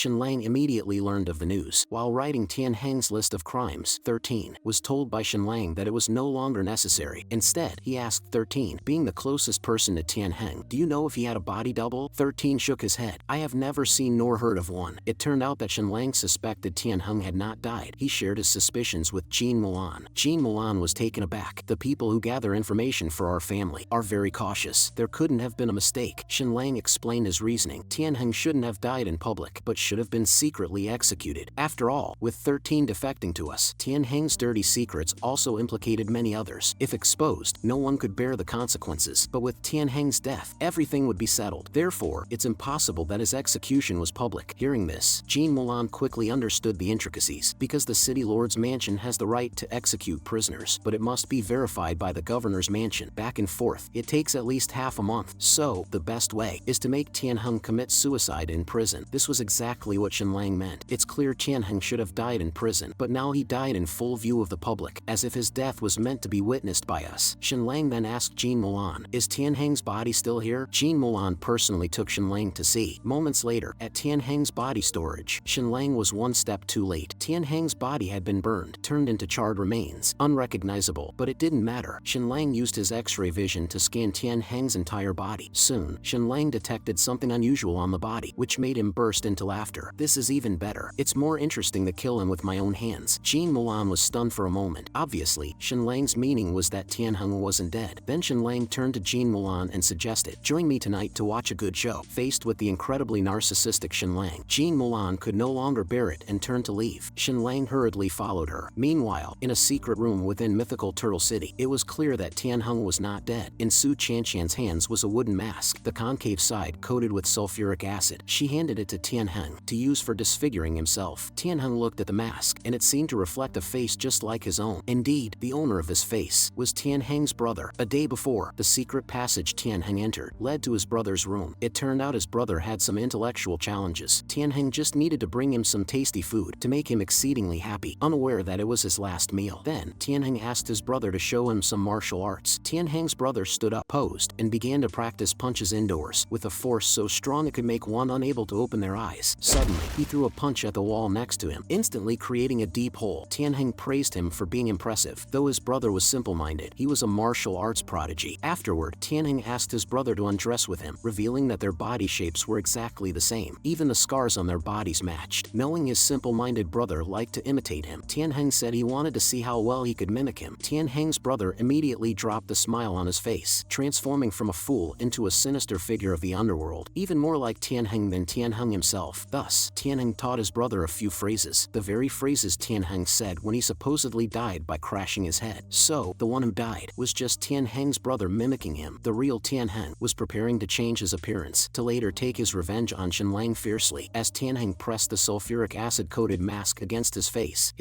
Shenlang immediately learned of the news. While writing Tian Heng's list of crimes, 13 was told by Shenlang that it was no longer necessary. Instead, he asked 13, being the closest person to Tian Heng, "Do you know if he had a body double?" 13 shook his head. "I have never seen nor heard of one." It turned out that Shenlang suspected Tian Heng had not died. He shared his suspicions with Jean Mulan. Jean Mulan was taken aback. "The people who gather information for our family are very cautious. There couldn't have been a mistake." Shenlang explained his reasoning. Tian Heng shouldn't have died in public, but should have been secretly executed. After all, with 13 defecting to us, Tian Heng's dirty secrets also implicated many others. If exposed, no one could bear the consequences. But with Tian Heng's death, everything would be settled. Therefore, it's impossible that his execution was public. Hearing this, Jean Mulan quickly understood the intricacies. Because the city lord's mansion has the right to execute prisoners, but it must be verified by the governor's mansion. Back and forth, it takes at least half a month. So, the best way is to make Tian Heng commit suicide in prison. This was exactly what Shenlang meant. It's clear Tian Heng should have died in prison, but now he died in full view of the public, as if his death was meant to be witnessed by us. Shenlang then asked Jean Mulan, "Is Tian Heng's body still here?" Jean Mulan personally took Shenlang to see. Moments later, at Tian Heng's body storage, Shenlang was one step too late. Tian Heng's body had been burned, turned into charred remains, unrecognizable, but it didn't matter. Shenlang used his X-ray vision to scan Tian Heng's entire body. Soon, Shenlang detected something unusual on the body, which made him burst into laughter. "This is even better. It's more interesting to kill him with my own hands." Jean Mulan was stunned for a moment. Obviously, Shenlang's meaning was that Tian Heng wasn't dead. Then Shenlang turned to Jean Mulan and suggested, "Join me tonight to watch a good show." Faced with the incredibly narcissistic Shenlang, Jean Mulan could no longer bear it and turned to leave. Shenlang hurriedly followed her. Meanwhile, in a secret room within mythical Turtle City, it was clear that Tian Heng was not dead. In Su Chanshan's hands was a wooden mask, the concave side coated with sulfuric acid. She handed it to Tian Heng to use for disfiguring himself. Tian Heng looked at the mask, and it seemed to reflect a face just like his own. Indeed, the owner of this face was Tian Heng's brother. A day before, the secret passage Tian Heng entered led to his brother's room. It turned out his brother had some intellectual challenges. Tian Heng just needed to bring him some tasty food to make him exceedingly happy, unaware that it was his last meal. Then, Tian Heng asked his brother to show him some martial arts. Tian Heng's brother stood up, posed, and began to practice punches indoors, with a force so strong it could make one unable to open their eyes. Suddenly, he threw a punch at the wall next to him, instantly creating a deep hole. Tian Heng praised him for being impressive. Though his brother was simple-minded, he was a martial arts prodigy. Afterward, Tian Heng asked his brother to undress with him, revealing that their body shapes were exactly the same. Even the scars on their bodies matched. Knowing his simple-minded brother liked to imitate him, Tian Heng said he wanted to see how well he could mimic him. Tian Heng's brother immediately dropped the smile on his face, transforming from a fool into a sinister figure of the underworld, even more like Tian Heng than Tian Heng himself. Thus, Tian Heng taught his brother a few phrases, the very phrases Tian Heng said when he supposedly died by crashing his head. So, the one who died was just Tian Heng's brother mimicking him. The real Tian Heng was preparing to change his appearance, to later take his revenge on Shenlang fiercely. As Tian Heng pressed the sulfuric acid-coated mask against his face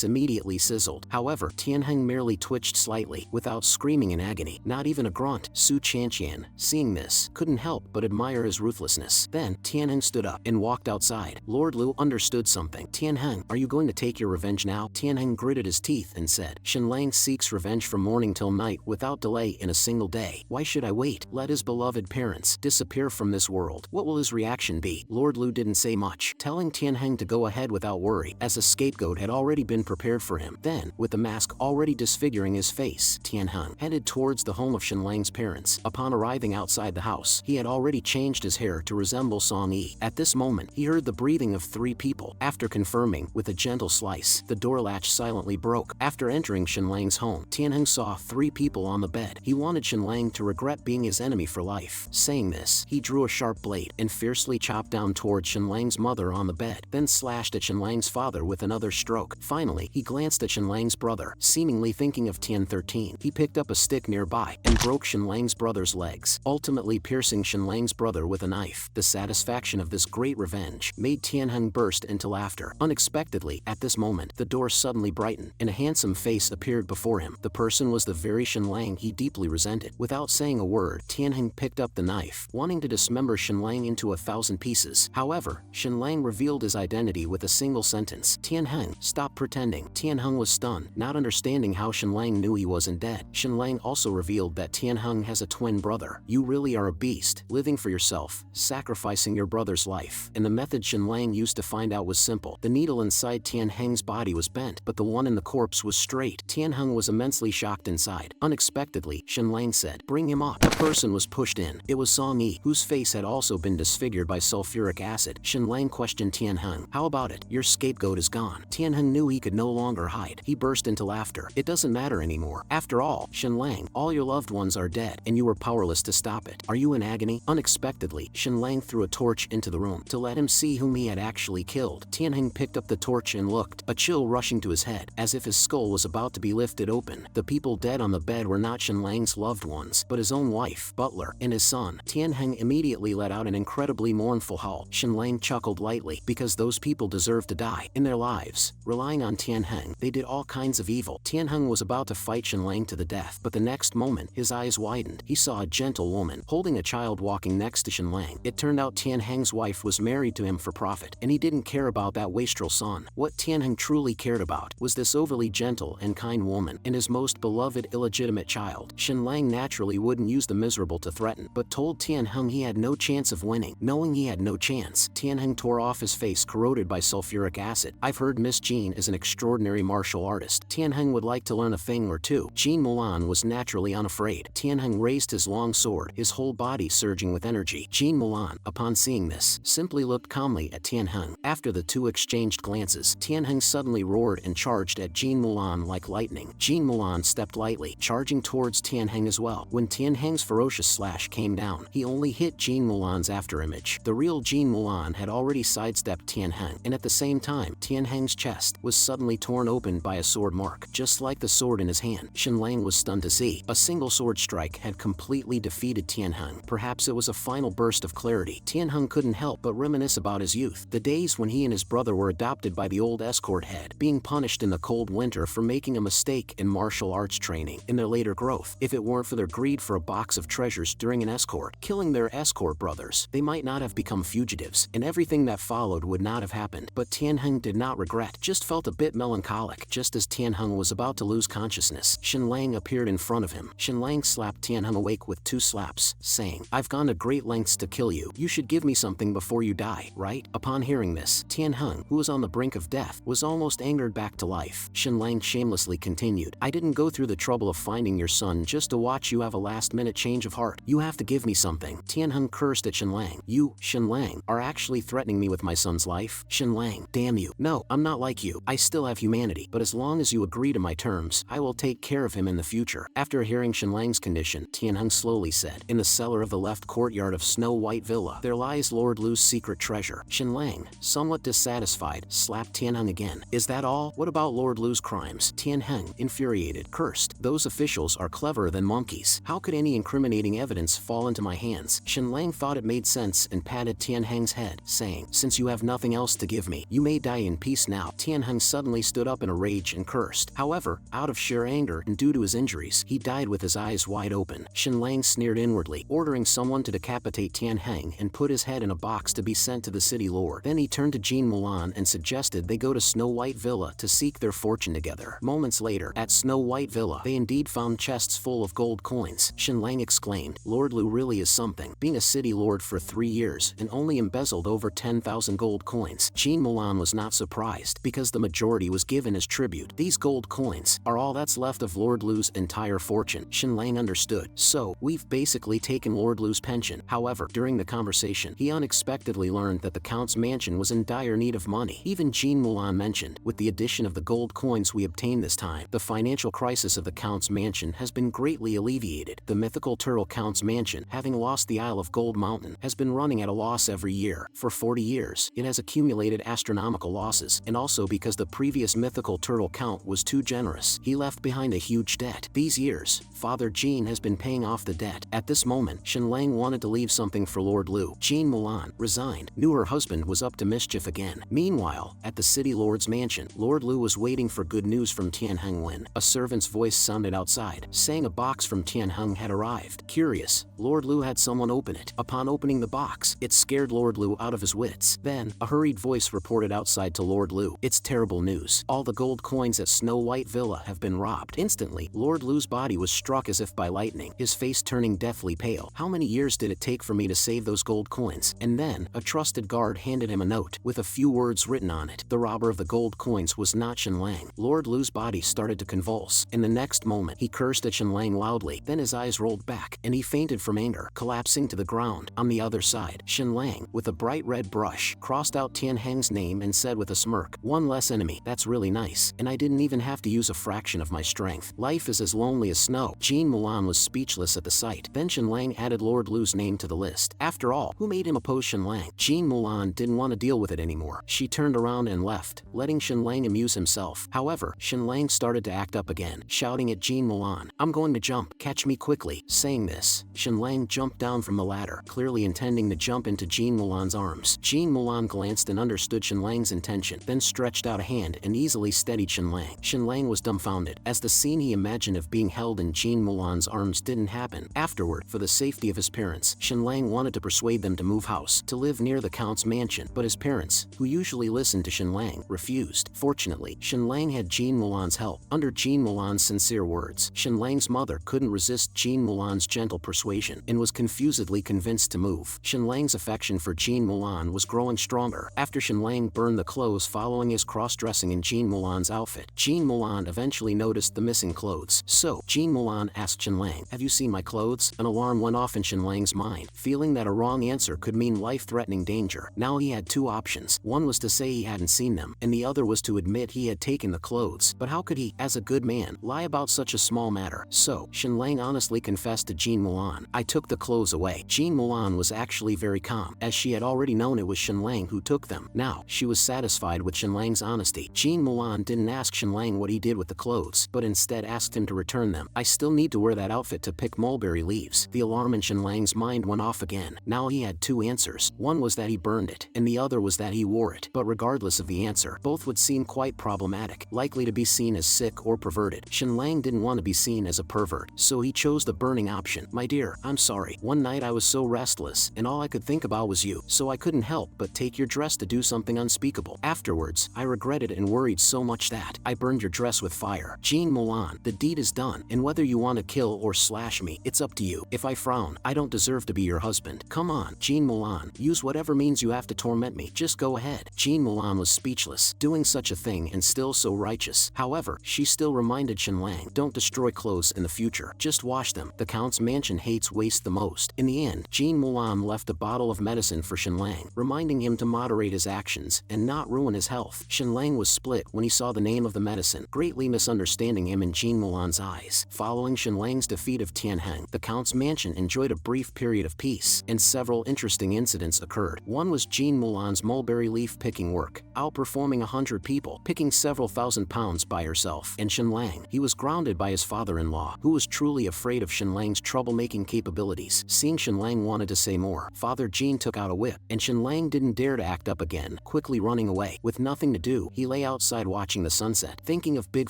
immediately sizzled. However, Tian Heng merely twitched slightly, without screaming in agony, not even a grunt. Su Chanshan, seeing this, couldn't help but admire his ruthlessness. Then, Tian Heng stood up and walked outside. Lord Lu understood something. "Tian Heng, are you going to take your revenge now?" Tian Heng gritted his teeth and said, "Shenlang seeks revenge from morning till night without delay in a single day. Why should I wait? Let his beloved parents disappear from this world. What will his reaction be?" Lord Lu didn't say much, telling Tian Heng to go ahead without worry, as a scapegoat had already been prepared for him. Then, with the mask already disfiguring his face, Tian Heng headed towards the home of Shenlang's parents. Upon arriving outside the house, he had already changed his hair to resemble Song Yi. At this moment, he heard the breathing of 3 people. After confirming, with a gentle slice, the door latch silently broke. After entering Shenlang's home, Tian Heng saw 3 people on the bed. He wanted Shenlang to regret being his enemy for life. Saying this, he drew a sharp blade and fiercely chopped down towards Shenlang's mother on the bed, then slashed at Shenlang's father with another stroke. Finally, he glanced at Shenlang's brother, seemingly thinking of Tian 13. He picked up a stick nearby and broke Shenlang's brother's legs, ultimately piercing Shenlang's brother with a knife. The satisfaction of this great revenge made Tian Heng burst into laughter. Unexpectedly, at this moment, the door suddenly brightened, and a handsome face appeared before him. The person was the very Shenlang he deeply resented. Without saying a word, Tian Heng picked up the knife, wanting to dismember Shenlang into 1,000 pieces. However, Shenlang revealed his identity with a single sentence. "Tian Heng, stop pretending." Tian Heng was stunned, not understanding how Shenlang knew he wasn't dead. Shenlang also revealed that Tian Heng has a twin brother. "You really are a beast, living for yourself, sacrificing your brother's life." In the method Shenlang used to find out was simple. The needle inside Tianheng's body was bent, but the one in the corpse was straight. Tianheng was immensely shocked inside. Unexpectedly, Shenlang said, "Bring him up." A person was pushed in. It was Song Yi, whose face had also been disfigured by sulfuric acid. Shenlang questioned Tianheng, "How about it? Your scapegoat is gone." Tianheng knew he could no longer hide. He burst into laughter. "It doesn't matter anymore. After all, Shenlang, all your loved ones are dead, and you were powerless to stop it. Are you in agony?" Unexpectedly, Shenlang threw a torch into the room to let him see whom he had actually killed. Tianheng picked up the torch and looked, a chill rushing to his head, as if his skull was about to be lifted open. The people dead on the bed were not Shenlang's loved ones, but his own wife, butler, and his son. Tianheng immediately let out an incredibly mournful howl. Shenlang chuckled lightly, because those people deserved to die. In their lives, relying on Tianheng, they did all kinds of evil. Tianheng was about to fight Shenlang to the death, but the next moment, his eyes widened. He saw a gentle woman, holding a child walking next to Shenlang. It turned out Tianheng's wife was married to him for profit, and he didn't care about that wastrel son. What Tianheng truly cared about was this overly gentle and kind woman, and his most beloved illegitimate child. Shenlang naturally wouldn't use the miserable to threaten, but told Tianheng he had no chance of winning. Knowing he had no chance, Tianheng tore off his face corroded by sulfuric acid. "I've heard Miss Jean is an extraordinary martial artist. Tianheng would like to learn a thing or two." Jean Mulan was naturally unafraid. Tianheng raised his long sword, his whole body surging with energy. Jean Mulan, upon seeing this, simply looked calmly at Tianheng. After the two exchanged glances, Tianheng suddenly roared and charged at Jean Mulan like lightning. Jean Mulan stepped lightly, charging towards Tianheng as well. When Tianheng's ferocious slash came down, he only hit Jean Mulan's afterimage. The real Jean Mulan had already sidestepped Tianheng, and at the same time, Tianheng's chest was suddenly torn open by a sword mark, just like the sword in his hand. Shenlang was stunned to see. A single sword strike had completely defeated Tianheng. Perhaps it was a final burst of clarity. Tianheng couldn't help but reminisce about his youth, the days when he and his brother were adopted by the old escort head, being punished in the cold winter for making a mistake in martial arts training. In their later growth, if it weren't for their greed for a box of treasures during an escort, killing their escort brothers, they might not have become fugitives, and everything that followed would not have happened. But Tianheng did not regret, just felt a bit melancholic. Just as Tianheng was about to lose consciousness, Shenlang appeared in front of him. Shenlang slapped Tianheng awake with 2 slaps, saying, "I've gone to great lengths to kill you. You should give me something before you die, right?" Upon hearing this, Tianheng, who was on the brink of death, was almost angered back to life. Shenlang shamelessly continued, "I didn't go through the trouble of finding your son just to watch you have a last-minute change of heart. You have to give me something." Tianheng cursed at Shenlang. "You, Shenlang, are actually threatening me with my son's life?" Shenlang, "Damn you. No, I'm not like you. I still have humanity, but as long as you agree to my terms, I will take care of him in the future." After hearing Shenlang's condition, Tianheng slowly said, "In the cellar of the left courtyard of Snow White Villa, there lies Lord Lu's secret treasure." Shenlang, somewhat dissatisfied, slapped Tianheng again. "Is that all? What about Lord Lu's crimes?" Tianheng, infuriated, cursed, "Those officials are cleverer than monkeys. How could any incriminating evidence fall into my hands?" Shenlang thought it made sense and patted Tianheng's head, saying, "Since you have nothing else to give me, you may die in peace now." Tianheng suddenly stood up in a rage and cursed. However, out of sheer anger and due to his injuries, he died with his eyes wide open. Shenlang sneered inwardly, ordering someone to decapitate Tianheng and put his head in a box to be sent to the city lord. Then he turned to Jean Mulan and suggested they go to Snow White Villa to seek their fortune together. Moments later, at Snow White Villa, they indeed found chests full of gold coins. Shenlang exclaimed, "Lord Lu really is something, being a city lord for 3 years and only embezzled over 10,000 gold coins." Jean Mulan was not surprised, because the majority was given as tribute. These gold coins are all that's left of Lord Lu's entire fortune. Shenlang understood. "So, we've basically taken Lord Lu's pension." However, during the conversation, he unexpectedly learned that the Count's mansion was in dire need of money. Even Jean Mulan mentioned, "With the addition of the gold coins we obtained this time, the financial crisis of the Count's mansion has been greatly alleviated. The mythical turtle Count's mansion, having lost the Isle of Gold Mountain, has been running at a loss every year. For 40 years, it has accumulated astronomical losses, and also because the previous mythical turtle Count was too generous, he left behind a huge debt. These years, Father Jean has been paying off the debt." At this moment, Shenlang wanted to leave something for Lord Lu. Jean Mulan, resigned, knew her husband was up to mischief again. Meanwhile, at the city lord's mansion, Lord Lu was waiting for good news from Tianheng when a servant's voice sounded outside, saying a box from Tianheng had arrived. Curious, Lord Lu had someone open it. Upon opening the box, it scared Lord Lu out of his wits. Then, a hurried voice reported outside to Lord Lu, "It's terrible news. All the gold coins at Snow White Villa have been robbed." Instantly, Lord Lu's body was struck as if by lightning, his face turning deathly pale. "How many years did it take for me to save those gold coins?" And then, a trusted chested guard handed him a note with a few words written on it. The robber of the gold coins was not Shenlang. Lord Lu's body started to convulse. In the next moment, he cursed at Shenlang loudly, then his eyes rolled back, and he fainted from anger, collapsing to the ground. On the other side, Shenlang, with a bright red brush, crossed out Tian Heng's name and said with a smirk, "One less enemy, that's really nice, and I didn't even have to use a fraction of my strength. Life is as lonely as snow." Jean Mulan was speechless at the sight. Then Shenlang added Lord Lu's name to the list. After all, who made him oppose Shenlang? Jean Mulan didn't want to deal with it anymore. She turned around and left, letting Shenlang amuse himself. However, Shenlang started to act up again, shouting at Jean Mulan, "I'm going to jump, catch me quickly." Saying this, Shenlang jumped down from the ladder, clearly intending to jump into Jean Mulan's arms. Jean Mulan glanced and understood Shenlang's intention, then stretched out a hand and easily steadied Shenlang. Shenlang was dumbfounded, as the scene he imagined of being held in Jean Mulan's arms didn't happen. Afterward, for the safety of his parents, Shenlang wanted to persuade them to move house, to live near the Count's mansion, but his parents, who usually listened to Shenlang, refused. Fortunately, Shenlang had Jean Mulan's help. Under Jean Mulan's sincere words, Shenlang's mother couldn't resist Jean Mulan's gentle persuasion, and was confusedly convinced to move. Shenlang's affection for Jean Mulan was growing stronger. After Shenlang burned the clothes following his cross-dressing in Jean Mulan's outfit, Jean Mulan eventually noticed the missing clothes. So, Jean Mulan asked Shenlang, "Have you seen my clothes?" An alarm went off in Shenlang's mind, feeling that a wrong answer could mean life-threatening danger. Now he had two options. One was to say he hadn't seen them, and the other was to admit he had taken the clothes. But how could he, as a good man, lie about such a small matter? So, Shenlang honestly confessed to Jean Mulan, "I took the clothes away." Jean Mulan was actually very calm, as she had already known it was Shenlang who took them. Now, she was satisfied with Shenlang's honesty. Jean Mulan didn't ask Shenlang what he did with the clothes, but instead asked him to return them. "I still need to wear that outfit to pick mulberry leaves." The alarm in Shenlang's mind went off again. Now he had two answers. One was that he burned it, and the other was that he wore it. But regardless of the answer, both would seem quite problematic, likely to be seen as sick or perverted. Shenlang didn't want to be seen as a pervert, so he chose the burning option. "My dear, I'm sorry. One night I was so restless, and all I could think about was you, so I couldn't help but take your dress to do something unspeakable. Afterwards, I regretted it and worried so much that I burned your dress with fire." Jean Mulan, the deed is done, and whether you want to kill or slash me, it's up to you. If I frown, I don't deserve to be your husband. Come on, Jean Mulan, use whatever means you have to torment me. Just go ahead. Jean Mulan was speechless, doing such a thing and still so righteous. However, she still reminded Shenlang, "Don't destroy clothes in the future. Just wash them. The Count's mansion hates waste the most." In the end, Jean Mulan left a bottle of medicine for Shenlang, reminding him to moderate his actions and not ruin his health. Shenlang was split when he saw the name of the medicine, greatly misunderstanding him in Jean Mulan's eyes. Following Shenlang's defeat of Tian Heng, the Count's mansion enjoyed a brief period of peace, and several interesting incidents occurred. One was Jean Mulan's mulberry leaf picking work, outperforming 100 people, picking several thousand pounds by herself. And Shenlang, he was grounded by his father-in-law, who was truly afraid of Shenlang's troublemaking capabilities. Seeing Shenlang wanted to say more, Father Jean took out a whip, and Shenlang didn't dare to act up again, quickly running away. With nothing to do, he lay outside watching the sunset, thinking of Big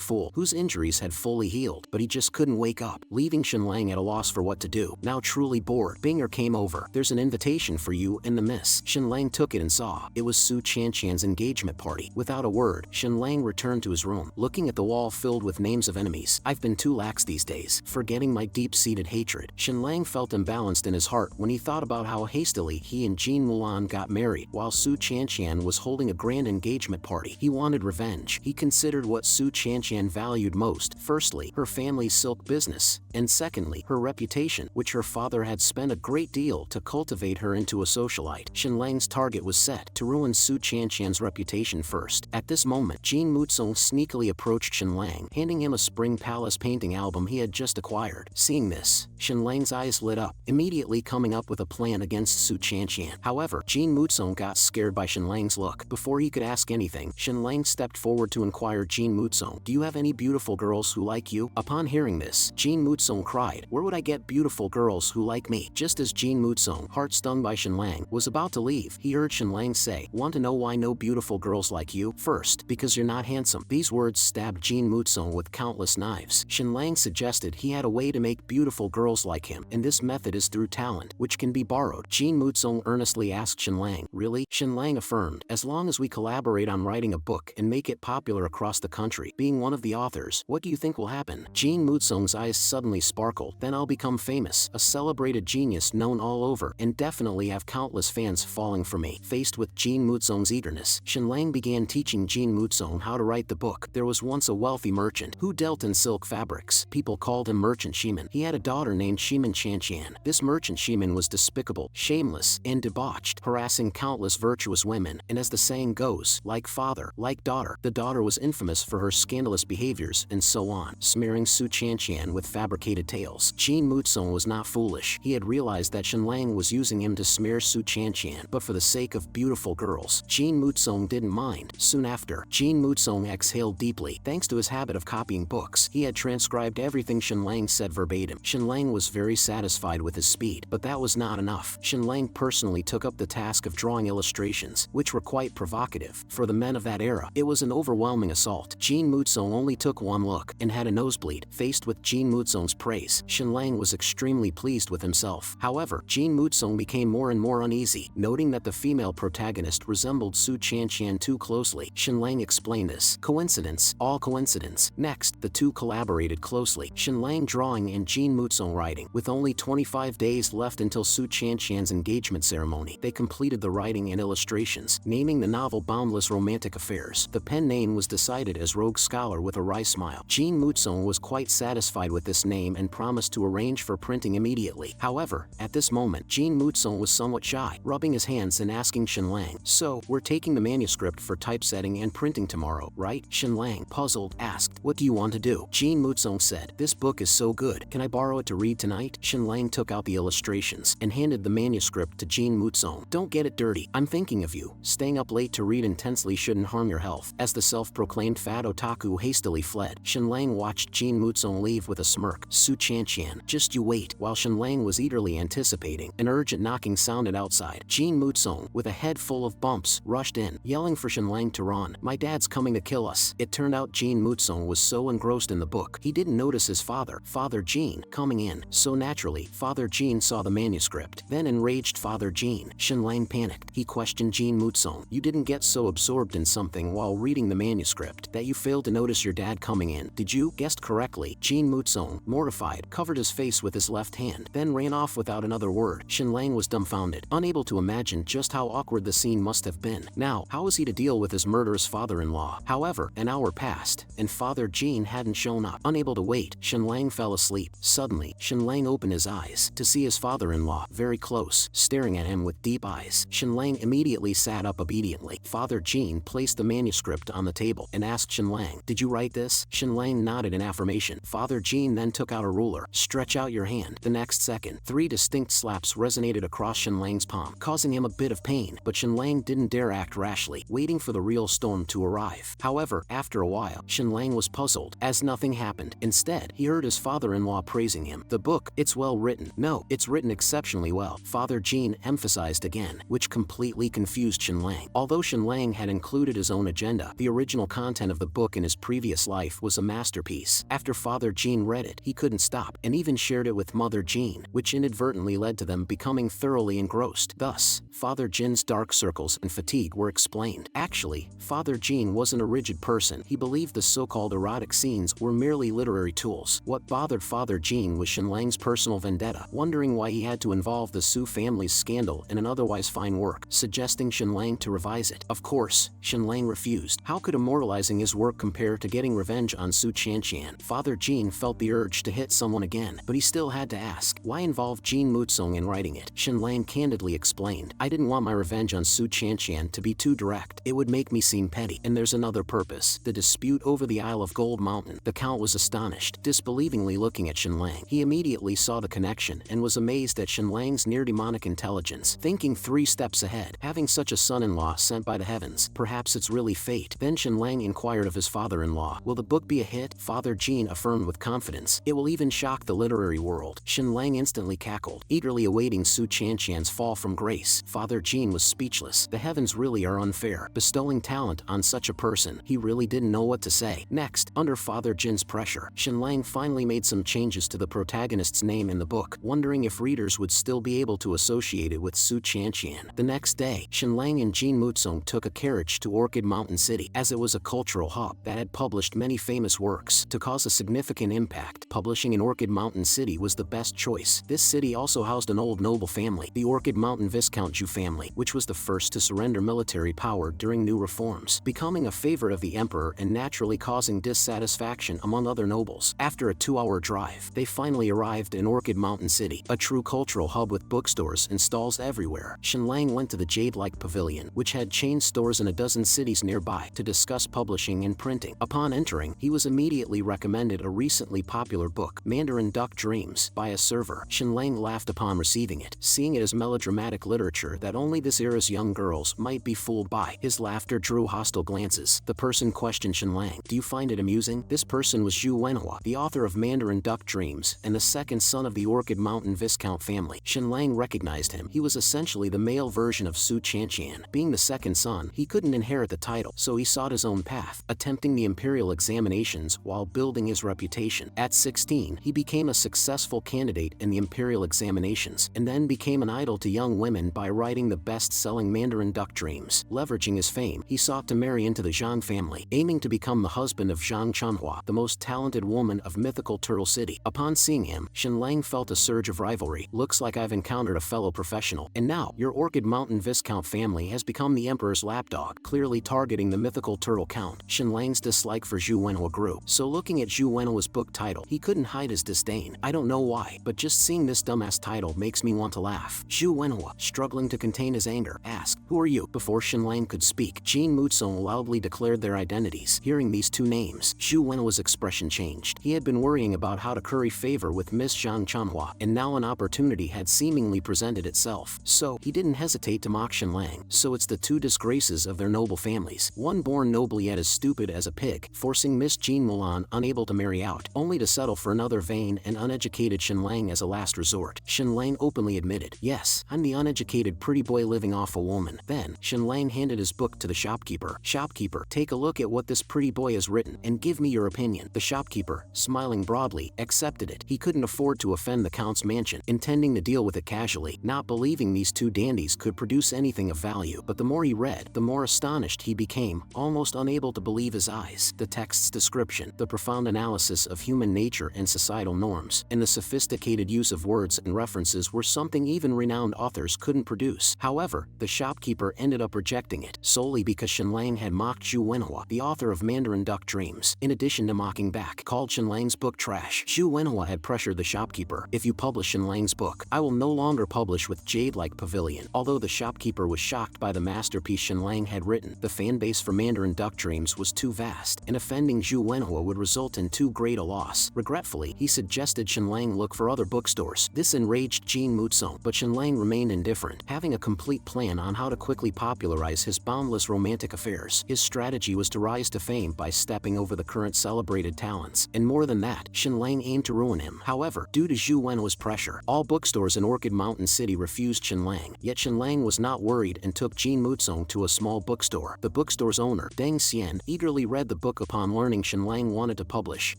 Fool, whose injuries had fully healed, but he just couldn't wake up, leaving Shenlang at a loss for what to do. Now truly bored, Binger came over. "There's an invitation for you and the miss." Shenlang took it and saw it was Su Chanchan's engagement party. Without a word, Shenlang returned to his room, looking at the wall filled with names of enemies. "I've been too lax these days, forgetting my deep-seated hatred." Shenlang felt imbalanced in his heart when he thought about how hastily he and Jean Mulan got married while Su Chanchan was holding a grand engagement party. He wanted revenge. He considered what Su Chanchan valued most. Firstly, her family's silk business, and secondly, her reputation, which her father had spent a great deal to cultivate her into a socialite. Shenlang's target was set to ruin Su Chanchan's reputation first. At this moment, Jean Mutsung sneakily approached Shenlang, handing him a Spring Palace painting album he had just acquired. Seeing this, Shenlang's eyes lit up, immediately coming up with a plan against Su Chanchan. However, Jean Mutsung got scared by Shenlang's look. Before he could ask anything, Shenlang stepped forward to inquire Jean Mutsung, "Do you have any beautiful girls who like you?" Upon hearing this, Jean Mutsung cried, "Where would I get beautiful girls who like me?" Just as Jean Mutsung, heart stung by Shenlang, was about to leave, he heard Shenlang say, "Want to know why no beautiful girls like you? First, because you're not handsome." These words stabbed Jean Mutsung with countless knives. Shenlang suggested he had a way to make beautiful girls like him, and this method is through talent, which can be borrowed. Jean Mutsung earnestly asked Shenlang, "Really?" Shenlang affirmed, "As long as we collaborate on writing a book and make it popular across the country, being one of the authors, what do you think will happen?" Jean Mutsung's eyes suddenly sparkled. "Then I'll become famous, a celebrated genius known all over, and definitely have countless fans falling for me. Faced with Jin Muzong's eagerness, Shenlang began teaching Jin Muzong how to write the book. There was once a wealthy merchant who dealt in silk fabrics. People called him Merchant Shiman. He had a daughter named Shiman Chanqian. This Merchant Shiman was despicable, shameless, and debauched, harassing countless virtuous women, and as the saying goes, like father, like daughter. The daughter was infamous for her scandalous behaviors, and so on, smearing Su Chanqian with fabricated tales. Jin Muzong was not foolish. He had realized that Shenlang was using him to smear Su Chanqian, but for the sake of beautiful girls, Jin Muzong didn't mind. Soon after, Jin Muzong exhaled deeply. Thanks to his habit of copying books, he had transcribed everything Shenlang said verbatim. Shenlang was very satisfied with his speed, but that was not enough. Shenlang personally took up the task of drawing illustrations, which were quite provocative. For the men of that era, it was an overwhelming assault. Jin Muzong only took one look and had a nosebleed. Faced with Jin Muzong's praise, Shenlang was extremely pleased with himself. However, Jin Muzong became more and more uneasy, noting that the female protagonist resembled Su Chanqian too closely. Shenlang explained this. Coincidence, all coincidence. Next, the two collaborated closely, Shenlang drawing and Jin Muzong writing. With only 25 days left until Su Chanqian's engagement ceremony, they completed the writing and illustrations, naming the novel Boundless Romantic Affairs. The pen name was decided as Rogue Scholar with a wry smile. Jin Muzong was quite satisfied with this name and promised to arrange for printing immediately. However, at this moment, Jin Muzong was somewhat shy, rubbing his hands and asking Shenlang, "So, we're taking the manuscript for typesetting and printing tomorrow, right?" Shenlang, puzzled, asked, "What do you want to do?" Jin Muzong said, "This book is so good, can I borrow it to read tonight?" Shenlang took out the illustrations and handed the manuscript to Jin Muzong. "Don't get it dirty. I'm thinking of you. Staying up late to read intensely shouldn't harm your health." As the self-proclaimed fat otaku hastily fled, Shenlang watched Jin Muzong leave with a smirk. Su Chanqian, just you wait. While Shenlang was eagerly anticipating, an urgent knocking sounded outside. Jin Muzong, with a head full of bumps, rushed in, yelling for Shenlang to run. "My dad's coming to kill us." It turned out Jin Muzong was so engrossed in the book, he didn't notice his father, Father Jin, coming in. So naturally, Father Jin saw the manuscript. Then enraged Father Jin, Shenlang panicked. He questioned Jin Muzong. "You didn't get so absorbed in something while reading the manuscript that you failed to notice your dad coming in, did you?" "Guessed correctly." Jin Muzong, mortified, covered his face with his left hand, then ran off without another word. Shenlang was dumbfounded, unable to imagine just how awkward the scene must have been. Now, how was he to deal with his murderous father-in-law? However, an hour passed, and Father Jin hadn't shown up. Unable to wait, Shenlang fell asleep. Suddenly, Shenlang opened his eyes to see his father-in-law very close, staring at him with deep eyes. Shenlang immediately sat up obediently. Father Jin placed the manuscript on the table and asked Shenlang, "Did you write this?" Shenlang nodded in affirmation. Father Jin then took out a ruler. "Stretch out your hand." The next second, 3 distinct slaps resonated across Shenlang's palm, causing him a bit of pain, but Shenlang didn't dare act rashly, waiting for the real storm to arrive. However, after a while, Shenlang was puzzled, as nothing happened. Instead, he heard his father-in-law praising him. "The book, it's well written." "No, it's written exceptionally well," Father Jin emphasized again, which completely confused Shenlang. Although Shenlang had included his own agenda, the original content of the book in his previous life was a masterpiece. After Father Jin read it, he couldn't stop, and even shared it with Mother Jin, which inadvertently led to them becoming thoroughly engrossed. Thus, Father Jin's dark circles and fatigue were explained. Actually, Father Jin wasn't a rigid person. He believed the so-called erotic scenes were merely literary tools. What bothered Father Jin was Shenlang's personal vendetta, wondering why he had to involve the Su family's scandal in an otherwise fine work, suggesting Shenlang to revise it. Of course, Shenlang refused. How could immortalizing his work compare to getting revenge on Su Chanqian? Father Jin felt the urge to hit someone again, but he still had to ask, why involve Jin Muzong in writing it? Shenlang candidly explained, "I didn't want my revenge on Su Chanqian to be too direct. It would make me seem petty. And there's another purpose, the dispute over the Isle of Gold Mountain." The Count was astonished, disbelievingly looking at Shenlang. He immediately saw the connection and was amazed at Shenlang's near-demonic intelligence, thinking 3 steps ahead. Having such a son-in-law sent by the heavens, perhaps it's really fate. Then Shenlang inquired of his father-in-law, "Will the book be a hit?" Father Jin affirmed with confidence, "It will even shock the literary world." Shenlang instantly cackled, eagerly awaiting Su Chanqian's fall from grace. Father Jin was speechless. The heavens really are unfair, bestowing talent on such a person. He really didn't know what to say. Next, under Father Jin's pressure, Shenlang finally made some changes to the protagonist's name in the book, wondering if readers would still be able to associate it with Su Chanqian. The next day, Shenlang and Jin Muzong took a carriage to Orchid Mountain City, as it was a cultural hub that had published many famous works. To cause a significant impact, publishing in Orchid Mountain City was the best choice. This city also housed an old noble family, the Orchid Mountain Viscount Viscount Zhu family, which was the first to surrender military power during new reforms, becoming a favorite of the emperor and naturally causing dissatisfaction among other nobles. After a 2-hour drive, they finally arrived in Orchid Mountain City, a true cultural hub with bookstores and stalls everywhere. Shenlang went to the Jade-like Pavilion, which had chain stores in a dozen cities nearby, to discuss publishing and printing. Upon entering, he was immediately recommended a recently popular book, Mandarin Duck Dreams, by a server. Shenlang laughed upon receiving it, seeing it as melodramatic literature that only this era's young girls might be fooled by. His laughter drew hostile glances. The person questioned Shenlang, "Do you find it amusing?" This person was Zhu Wenhua, the author of Mandarin Duck Dreams, and the second son of the Orchid Mountain Viscount family. Shenlang recognized him. He was essentially the male version of Su Chanqian. Being the second son, he couldn't inherit the title, so he sought his own path, attempting the imperial examinations while building his reputation. At 16, he became a successful candidate in the imperial examinations, and then became an idol to young women by writing the best-selling Mandarin Duck Dreams. Leveraging his fame, he sought to marry into the Zhang family, aiming to become the husband of Zhang Chunhua, the most talented woman of mythical Turtle City. Upon seeing him, Shenlang felt a surge of rivalry. "Looks like I've encountered a fellow professional. And now, your Orchid Mountain Viscount family has become the emperor's lapdog," clearly targeting the mythical turtle count. Shenlang's dislike for Zhu Wenhua grew, so looking at Zhu Wenhua's book title, he couldn't hide his disdain. "I don't know why, but just seeing this dumbass title makes me want to laugh." Zhu Wenhua, struggling to contain his anger, asked, "Who are you?" Before Shenlang could speak, Jin Muzong loudly declared their identities. Hearing these two names, Zhu Wenhua's expression changed. He had been worrying about how to curry favor with Miss Zhang Chunhua, and now an opportunity had seemingly presented itself. So, he didn't hesitate to mock Shenlang. "So it's the two disgraces of their noble families. One born noble yet as stupid as a pig, forcing Miss Jean Mulan unable to marry out, only to settle for another vain and uneducated Shenlang as a last resort." Shenlang openly admitted, "Yes, I'm the uneducated pretty boy living off a woman." Then, Shenlang handed his book to the shopkeeper. "Shopkeeper, take a look at what this pretty boy has written, and give me your opinion." The shopkeeper, smiling broadly, accepted it. He couldn't afford to offend the Count's mansion, intending to deal with it casually, not believing these two dandies could produce anything of value. But the more he read, the more astonished he became, almost unable to believe his eyes. The text's description, the profound analysis of human nature and societal norms, and the sophisticated use of words and references were something even renowned authors couldn't produce. However, the shopkeeper ended up rejecting it, solely because Shenlang had mocked Zhu Wenhua, the author of Mandarin Duck Dreams. In addition to mocking back, called Shenlang's book trash. Zhu Wenhua had pressured the shopkeeper, "If you publish Shenlang's book, I will no longer publish with Jade-like Pavilion." Although the shopkeeper was shocked by the masterpiece Shenlang had written, the fan base for Mandarin Duck Dreams was too vast, and offending Zhu Wenhua would result in too great a loss. Regretfully, he suggested Shenlang look for other bookstores. This enraged Jin Muzong, but Shenlang remained indifferent, having a complete plan on how to quickly popularize his boundless romantic affairs. His strategy was to rise to fame by stepping over the current celebrated talents, and more than that, Shenlang aimed to ruin him. However, due to Zhu Wenhua's pressure, all bookstores in Orchid Mountain City refused Shenlang. Yet Shenlang was not worried and took Jin Muzong to a small bookstore. The bookstore's owner, Deng Xian, eagerly read the book upon learning Shenlang wanted to publish,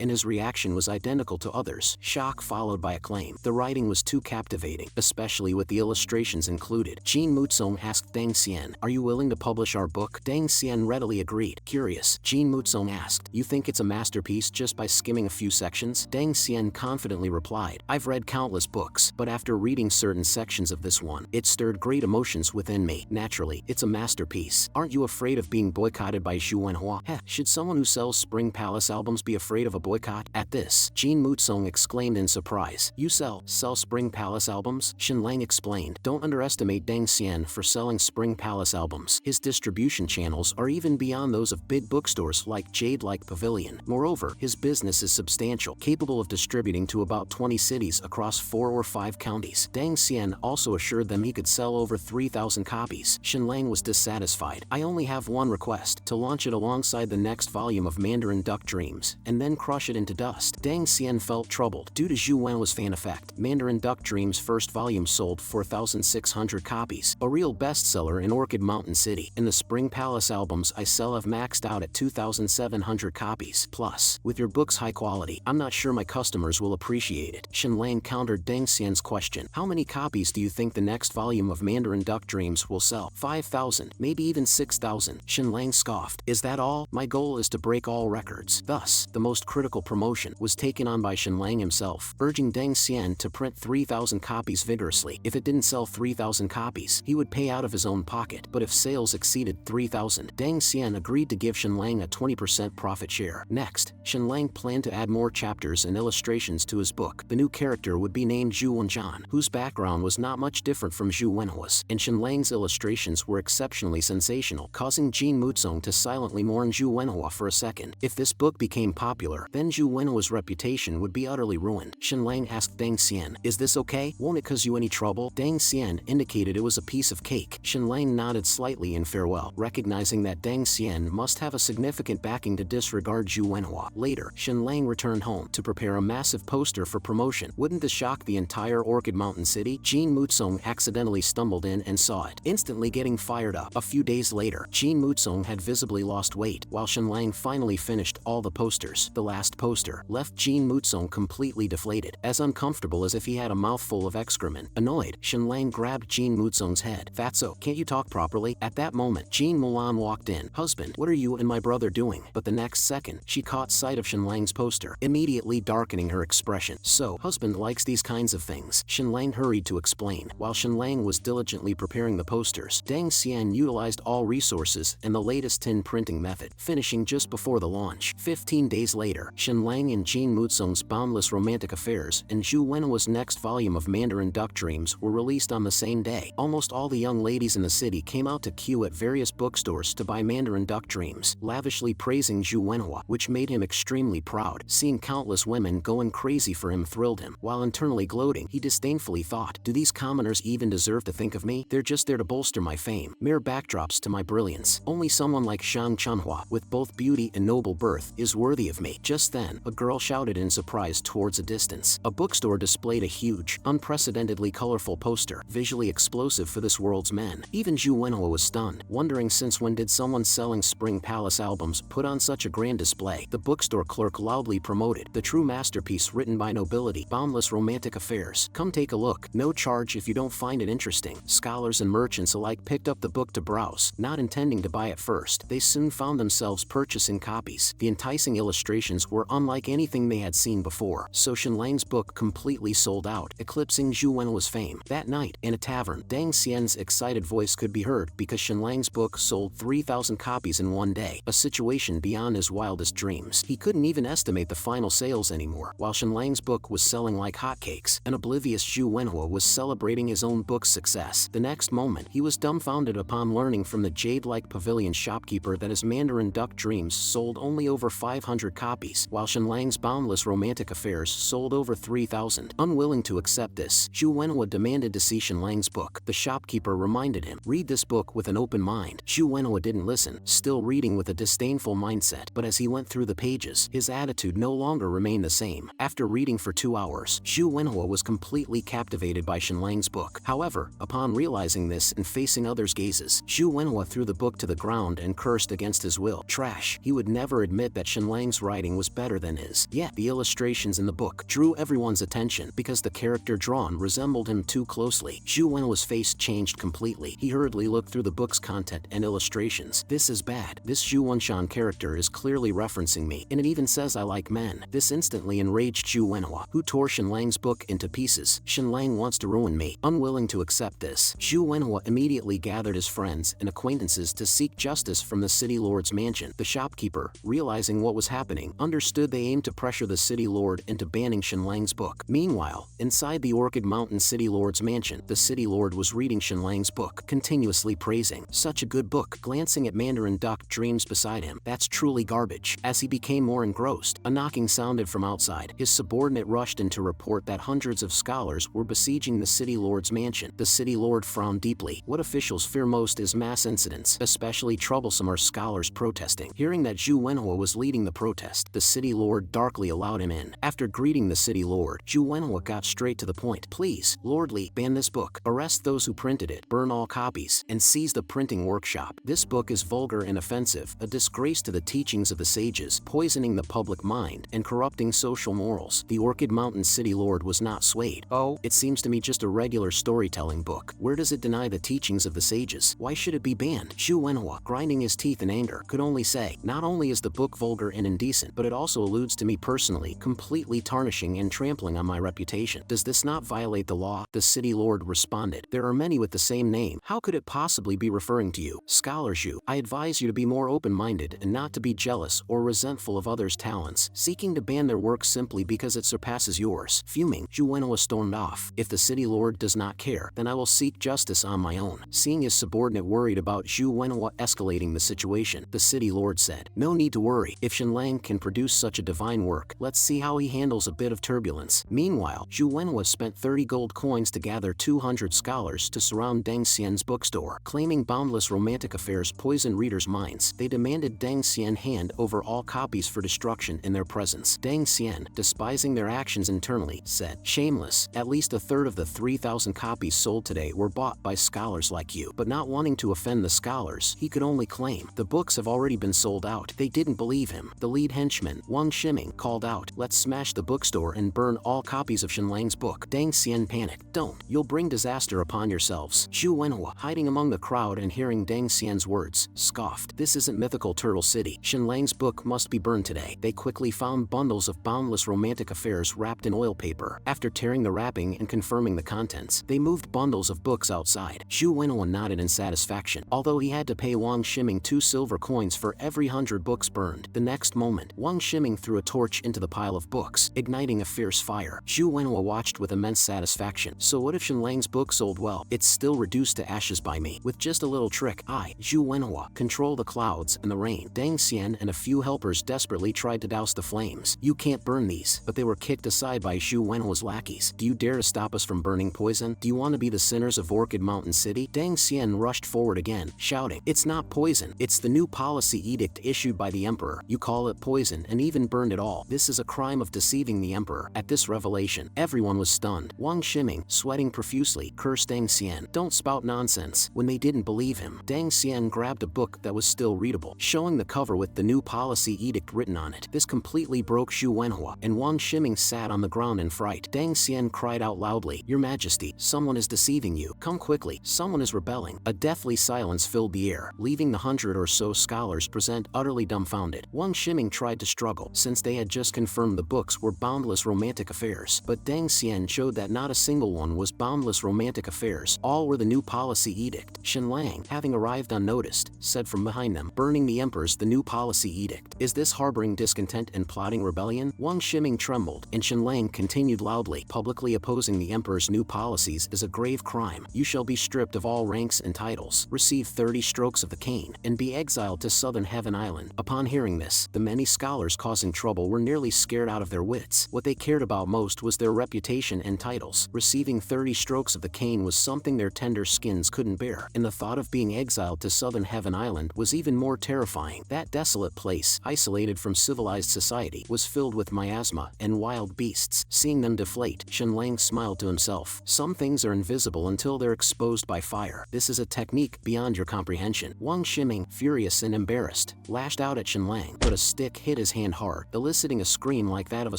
and his reaction was identical to others, shock followed by acclaim. The writing was too captivating, especially with the illustrations included. Jin Muzong asked Deng Xian, "Are you willing to publish our book?" Deng Xian readily agreed. Curious, Jin Muzong asked, "You think it's a masterpiece just by skimming a few sections?" Deng Xian confidently replied, "I've read countless books, but after reading certain sections of this one, it stirred great emotions within me. Naturally, it's a masterpiece. Aren't you afraid of being boycotted by Zhu Wenhua?" "Heh, should someone who sells Spring Palace albums be afraid of a boycott?" At this, Jin Muzong exclaimed in surprise, "You sell Spring Palace albums?" Shenlang explained, "Don't underestimate Deng Xian for selling Spring Palace albums. His distribution channels are even beyond those of big bookstores like Jade-like Pavilion. Moreover, his business is substantial, capable of distributing to about 20 cities across 4 or 5 counties." Deng Xian also assured them he could sell over 3,000 copies. Shenlang was dissatisfied. "I only have one request, to launch it alongside the next volume of Mandarin Duck Dreams, and then crush it into dust." Deng Xian felt troubled. Due to Zhu Wenhua's fan effect, Mandarin Duck Dreams' first volume sold 4,600 copies, a real bestseller in Orchid Mountain City. "And the Spring Palace albums I sell have maxed out at 2,700 copies. Plus, with your book's high quality, I'm not sure my customers will appreciate it." Shenlang countered Deng Xian's question, "How many copies do you think the next volume of Mandarin Duck Dreams will sell?" 5,000, maybe even 6,000. Shenlang scoffed. "Is that all? My goal is to break all records." Thus, the most critical promotion was taken on by Shenlang himself, urging Deng Xian to print 3,000 copies vigorously. If it didn't sell 3,000 3,000 copies, he would pay out of his own pocket, but if sales exceeded 3,000, Deng Xian agreed to give Shenlang a 20% profit share. Next, Shenlang planned to add more chapters and illustrations to his book. The new character would be named Zhu Wenjian, whose background was not much different from Zhu Wenhua's, and Shenlang's illustrations were exceptionally sensational, causing Jin Muzong to silently mourn Zhu Wenhua for a second. If this book became popular, then Zhu Wenhua's reputation would be utterly ruined. Shenlang asked Deng Xian, "Is this okay? Won't it cause you any trouble?" Deng Xian indicated it was a piece of cake. Shenlang nodded slightly in farewell, recognizing that Deng Xian must have a significant backing to disregard Zhu Wenhua. Later, Shenlang returned home to prepare a massive poster for promotion. Wouldn't this shock the entire Orchid Mountain City? Jin Muzong accidentally stumbled in and saw it, instantly getting fired up. A few days later, Jin Muzong had visibly lost weight, while Shenlang finally finished all the posters. The last poster left Jin Muzong completely deflated, as uncomfortable as if he had a mouthful of excrement. Annoyed, Shenlang grabbed Jin Muzong's head. "Fatso, can't you talk properly?" At that moment, Jin Mulan walked in. "Husband, what are you and my brother doing?" But the next second, she caught sight of Shenlang's poster, immediately darkening her expression. "So, husband likes these kinds of things." Shenlang hurried to explain. While Shenlang was diligently preparing the posters, Deng Xian utilized all resources and the latest tin printing method, finishing just before the launch. 15 days later, Shenlang and Jin Muzong's Boundless Romantic Affairs and Zhu Wenhua's next volume of Mandarin Duck Dreams were released on the same day. Almost all the young ladies in the city came out to queue at various bookstores to buy Mandarin Duck Dreams, lavishly praising Zhu Wenhua, which made him extremely proud. Seeing countless women going crazy for him thrilled him. While internally gloating, he disdainfully thought, "Do these commoners even deserve to think of me? They're just there to bolster my fame, mere backdrops to my brilliance. Only someone like Shang Chanhua, with both beauty and noble birth, is worthy of me." Just then, a girl shouted in surprise towards a distance. A bookstore displayed a huge, unprecedentedly colorful poster, visually explosive for this world's men. Even Zhu Wenhua was stunned, wondering since when did someone selling Spring Palace albums put on such a grand display. The bookstore clerk loudly promoted the true masterpiece written by nobility, Boundless Romantic Affairs. "Come take a look. No charge if you don't find it interesting." Scholars and merchants alike picked up the book to browse, not intending to buy it first. They soon found themselves purchasing copies. The enticing illustrations were unlike anything they had seen before, so Shenlang's book completely sold out, eclipsing Zhu Wenhua's fame. That night, in a tavern, Deng Xian's excited voice could be heard because Shenlang's book sold 3,000 copies in one day, a situation beyond his wildest dreams. He couldn't even estimate the final sales anymore. While Shenlang's book was selling like hotcakes, an oblivious Zhu Wenhua was celebrating his own book's success. The next moment, he was dumbfounded upon learning from the jade-like pavilion shopkeeper that his Mandarin Duck Dreams sold only over 500 copies, while Shenlang's Boundless Romantic Affairs sold over 3,000. Unwilling to accept this, Zhu Wenhua demanded to see Shenlang's book. The shopkeeper reminded him, "Read this book with an open mind." Zhu Wenhua didn't listen, still reading with a disdainful mindset, but as he went through the pages, his attitude no longer remained the same. After reading for 2 hours, Zhu Wenhua was completely captivated by Shenlang's book. However, upon realizing this and facing others' gazes, Zhu Wenhua threw the book to the ground and cursed against his will. Trash. He would never admit that Shenlang's writing was better than his. Yet, the illustrations in the book drew everyone's attention because the character drawn resembled him too closely. Zhu Wenhua's face changed completely. He hurriedly looked through the book's content and illustrations. "This is bad. This Zhu Wenshan character is clearly referencing me, and it even says I like men." This instantly enraged Zhu Wenhua, who tore Shenlang's book into pieces. "Shenlang wants to ruin me." Unwilling to accept this, Zhu Wenhua immediately gathered his friends and acquaintances to seek justice from the city lord's mansion. The shopkeeper, realizing what was happening, understood they aimed to pressure the city lord into banning Shenlang's book. Meanwhile, inside the Orchid Mountain city lord's mansion, the city lord was reading Shenlang's book, continuously praising, "Such a good book." Glancing at Mandarin Duck Dreams beside him, "That's truly garbage." As he became more engrossed, a knocking sounded from outside. His subordinate rushed in to report that hundreds of scholars were besieging the city lord's mansion. The city lord frowned deeply. What officials fear most is mass incidents. Especially troublesome are scholars protesting. Hearing that Zhu Wenhua was leading the protest, the city lord darkly allowed him in. After greeting the city lord, Zhu Wenhua got straight to the point. "Please, lordly, ban this book. Arrest those who printed it, burn all copies, and seize the printing workshop. This book is vulgar and offensive, a disgrace to the teachings of the sages, poisoning the public mind, and corrupting social morals." The Orchid Mountain city lord was not swayed. "Oh, it seems to me just a regular storytelling book. Where does it deny the teachings of the sages? Why should it be banned?" Zhu Wenhua, grinding his teeth in anger, could only say, "Not only is the book vulgar and indecent, but it also alludes to me personally, completely tarnishing and trampling on my reputation. Does this not violate the law?" The city lord responded responded. There are many with the same name. How could it possibly be referring to you? Scholar Zhu, I advise you to be more open-minded and not to be jealous or resentful of others' talents, seeking to ban their work simply because it surpasses yours. Fuming, Zhu Wenhua stormed off. If the city lord does not care, then I will seek justice on my own. Seeing his subordinate worried about Zhu Wenhua escalating the situation, the city lord said, no need to worry. If Shenlang can produce such a divine work, let's see how he handles a bit of turbulence. Meanwhile, Zhu Wenhua spent 30 gold coins to gather 200 scholars to surround Deng Xian's bookstore. Claiming boundless romantic affairs poison readers' minds, they demanded Deng Xian hand over all copies for destruction in their presence. Deng Xian, despising their actions internally, said, shameless, at least a third of the 3,000 copies sold today were bought by scholars like you. But not wanting to offend the scholars, he could only claim, the books have already been sold out. They didn't believe him. The lead henchman, Wang Shiming, called out, let's smash the bookstore and burn all copies of Shenlang's book. Deng Xian panicked, don't, you'll bring disaster upon yourselves. Zhu Wenhua, hiding among the crowd and hearing Deng Xian's words, scoffed, this isn't mythical Turtle City. Shenlang's book must be burned today. They quickly found bundles of boundless romantic affairs wrapped in oil paper. After tearing the wrapping and confirming the contents, they moved bundles of books outside. Zhu Wenhua nodded in satisfaction, although he had to pay Wang Shiming 2 silver coins for every 100 books burned. The next moment, Wang Shiming threw a torch into the pile of books, igniting a fierce fire. Zhu Wenhua watched with immense satisfaction. So what if Shenlang's book sold well? It's still reduced to ashes by me. With just a little trick, I, Zhu Wenhua, control the clouds and the rain. Deng Xian and a few helpers desperately tried to douse the flames. You can't burn these, but they were kicked aside by Zhu Wenhua's lackeys. Do you dare to stop us from burning poison? Do you want to be the sinners of Orchid Mountain City? Deng Xian rushed forward again, shouting, it's not poison. It's the new policy edict issued by the emperor. You call it poison and even burned it all. This is a crime of deceiving the emperor. At this revelation, everyone was stunned. Wang Shiming, sweating profusely, cursed Deng Xian. Don't spout nonsense. When they didn't believe him, Deng Xian grabbed a book that was still readable, showing the cover with the new policy edict written on it. This completely broke Zhu Wenhua, and Wang Shiming sat on the ground in fright. Deng Xian cried out loudly, Your Majesty, someone is deceiving you. Come quickly, someone is rebelling. A deathly silence filled the air, leaving the 100 or so scholars present utterly dumbfounded. Wang Shiming tried to struggle, since they had just confirmed the books were boundless romantic affairs, but Deng Xian showed that not a single one was boundless romantic affairs. All were the new policy edict. Shenlang, having arrived unnoticed, said from behind them, burning the emperor's the new policy edict. Is this harboring discontent and plotting rebellion? Wang Shiming trembled, and Shenlang continued loudly, publicly opposing the emperor's new policies is a grave crime. You shall be stripped of all ranks and titles, receive 30 strokes of the cane, and be exiled to Southern Heaven Island. Upon hearing this, the many scholars causing trouble were nearly scared out of their wits. What they cared about most was their reputation and titles. Receiving 30 strokes of the cane was something their tender skins couldn't bear, and the thought of being exiled to Southern Heaven Island was even more terrifying. That desolate place, isolated from civilized society, was filled with miasma and wild beasts. Seeing them deflate, Shenlang smiled to himself. Some things are invisible until they're exposed by fire. This is a technique beyond your comprehension. Wang Shiming, furious and embarrassed, lashed out at Shenlang, but a stick hit his hand hard, eliciting a scream like that of a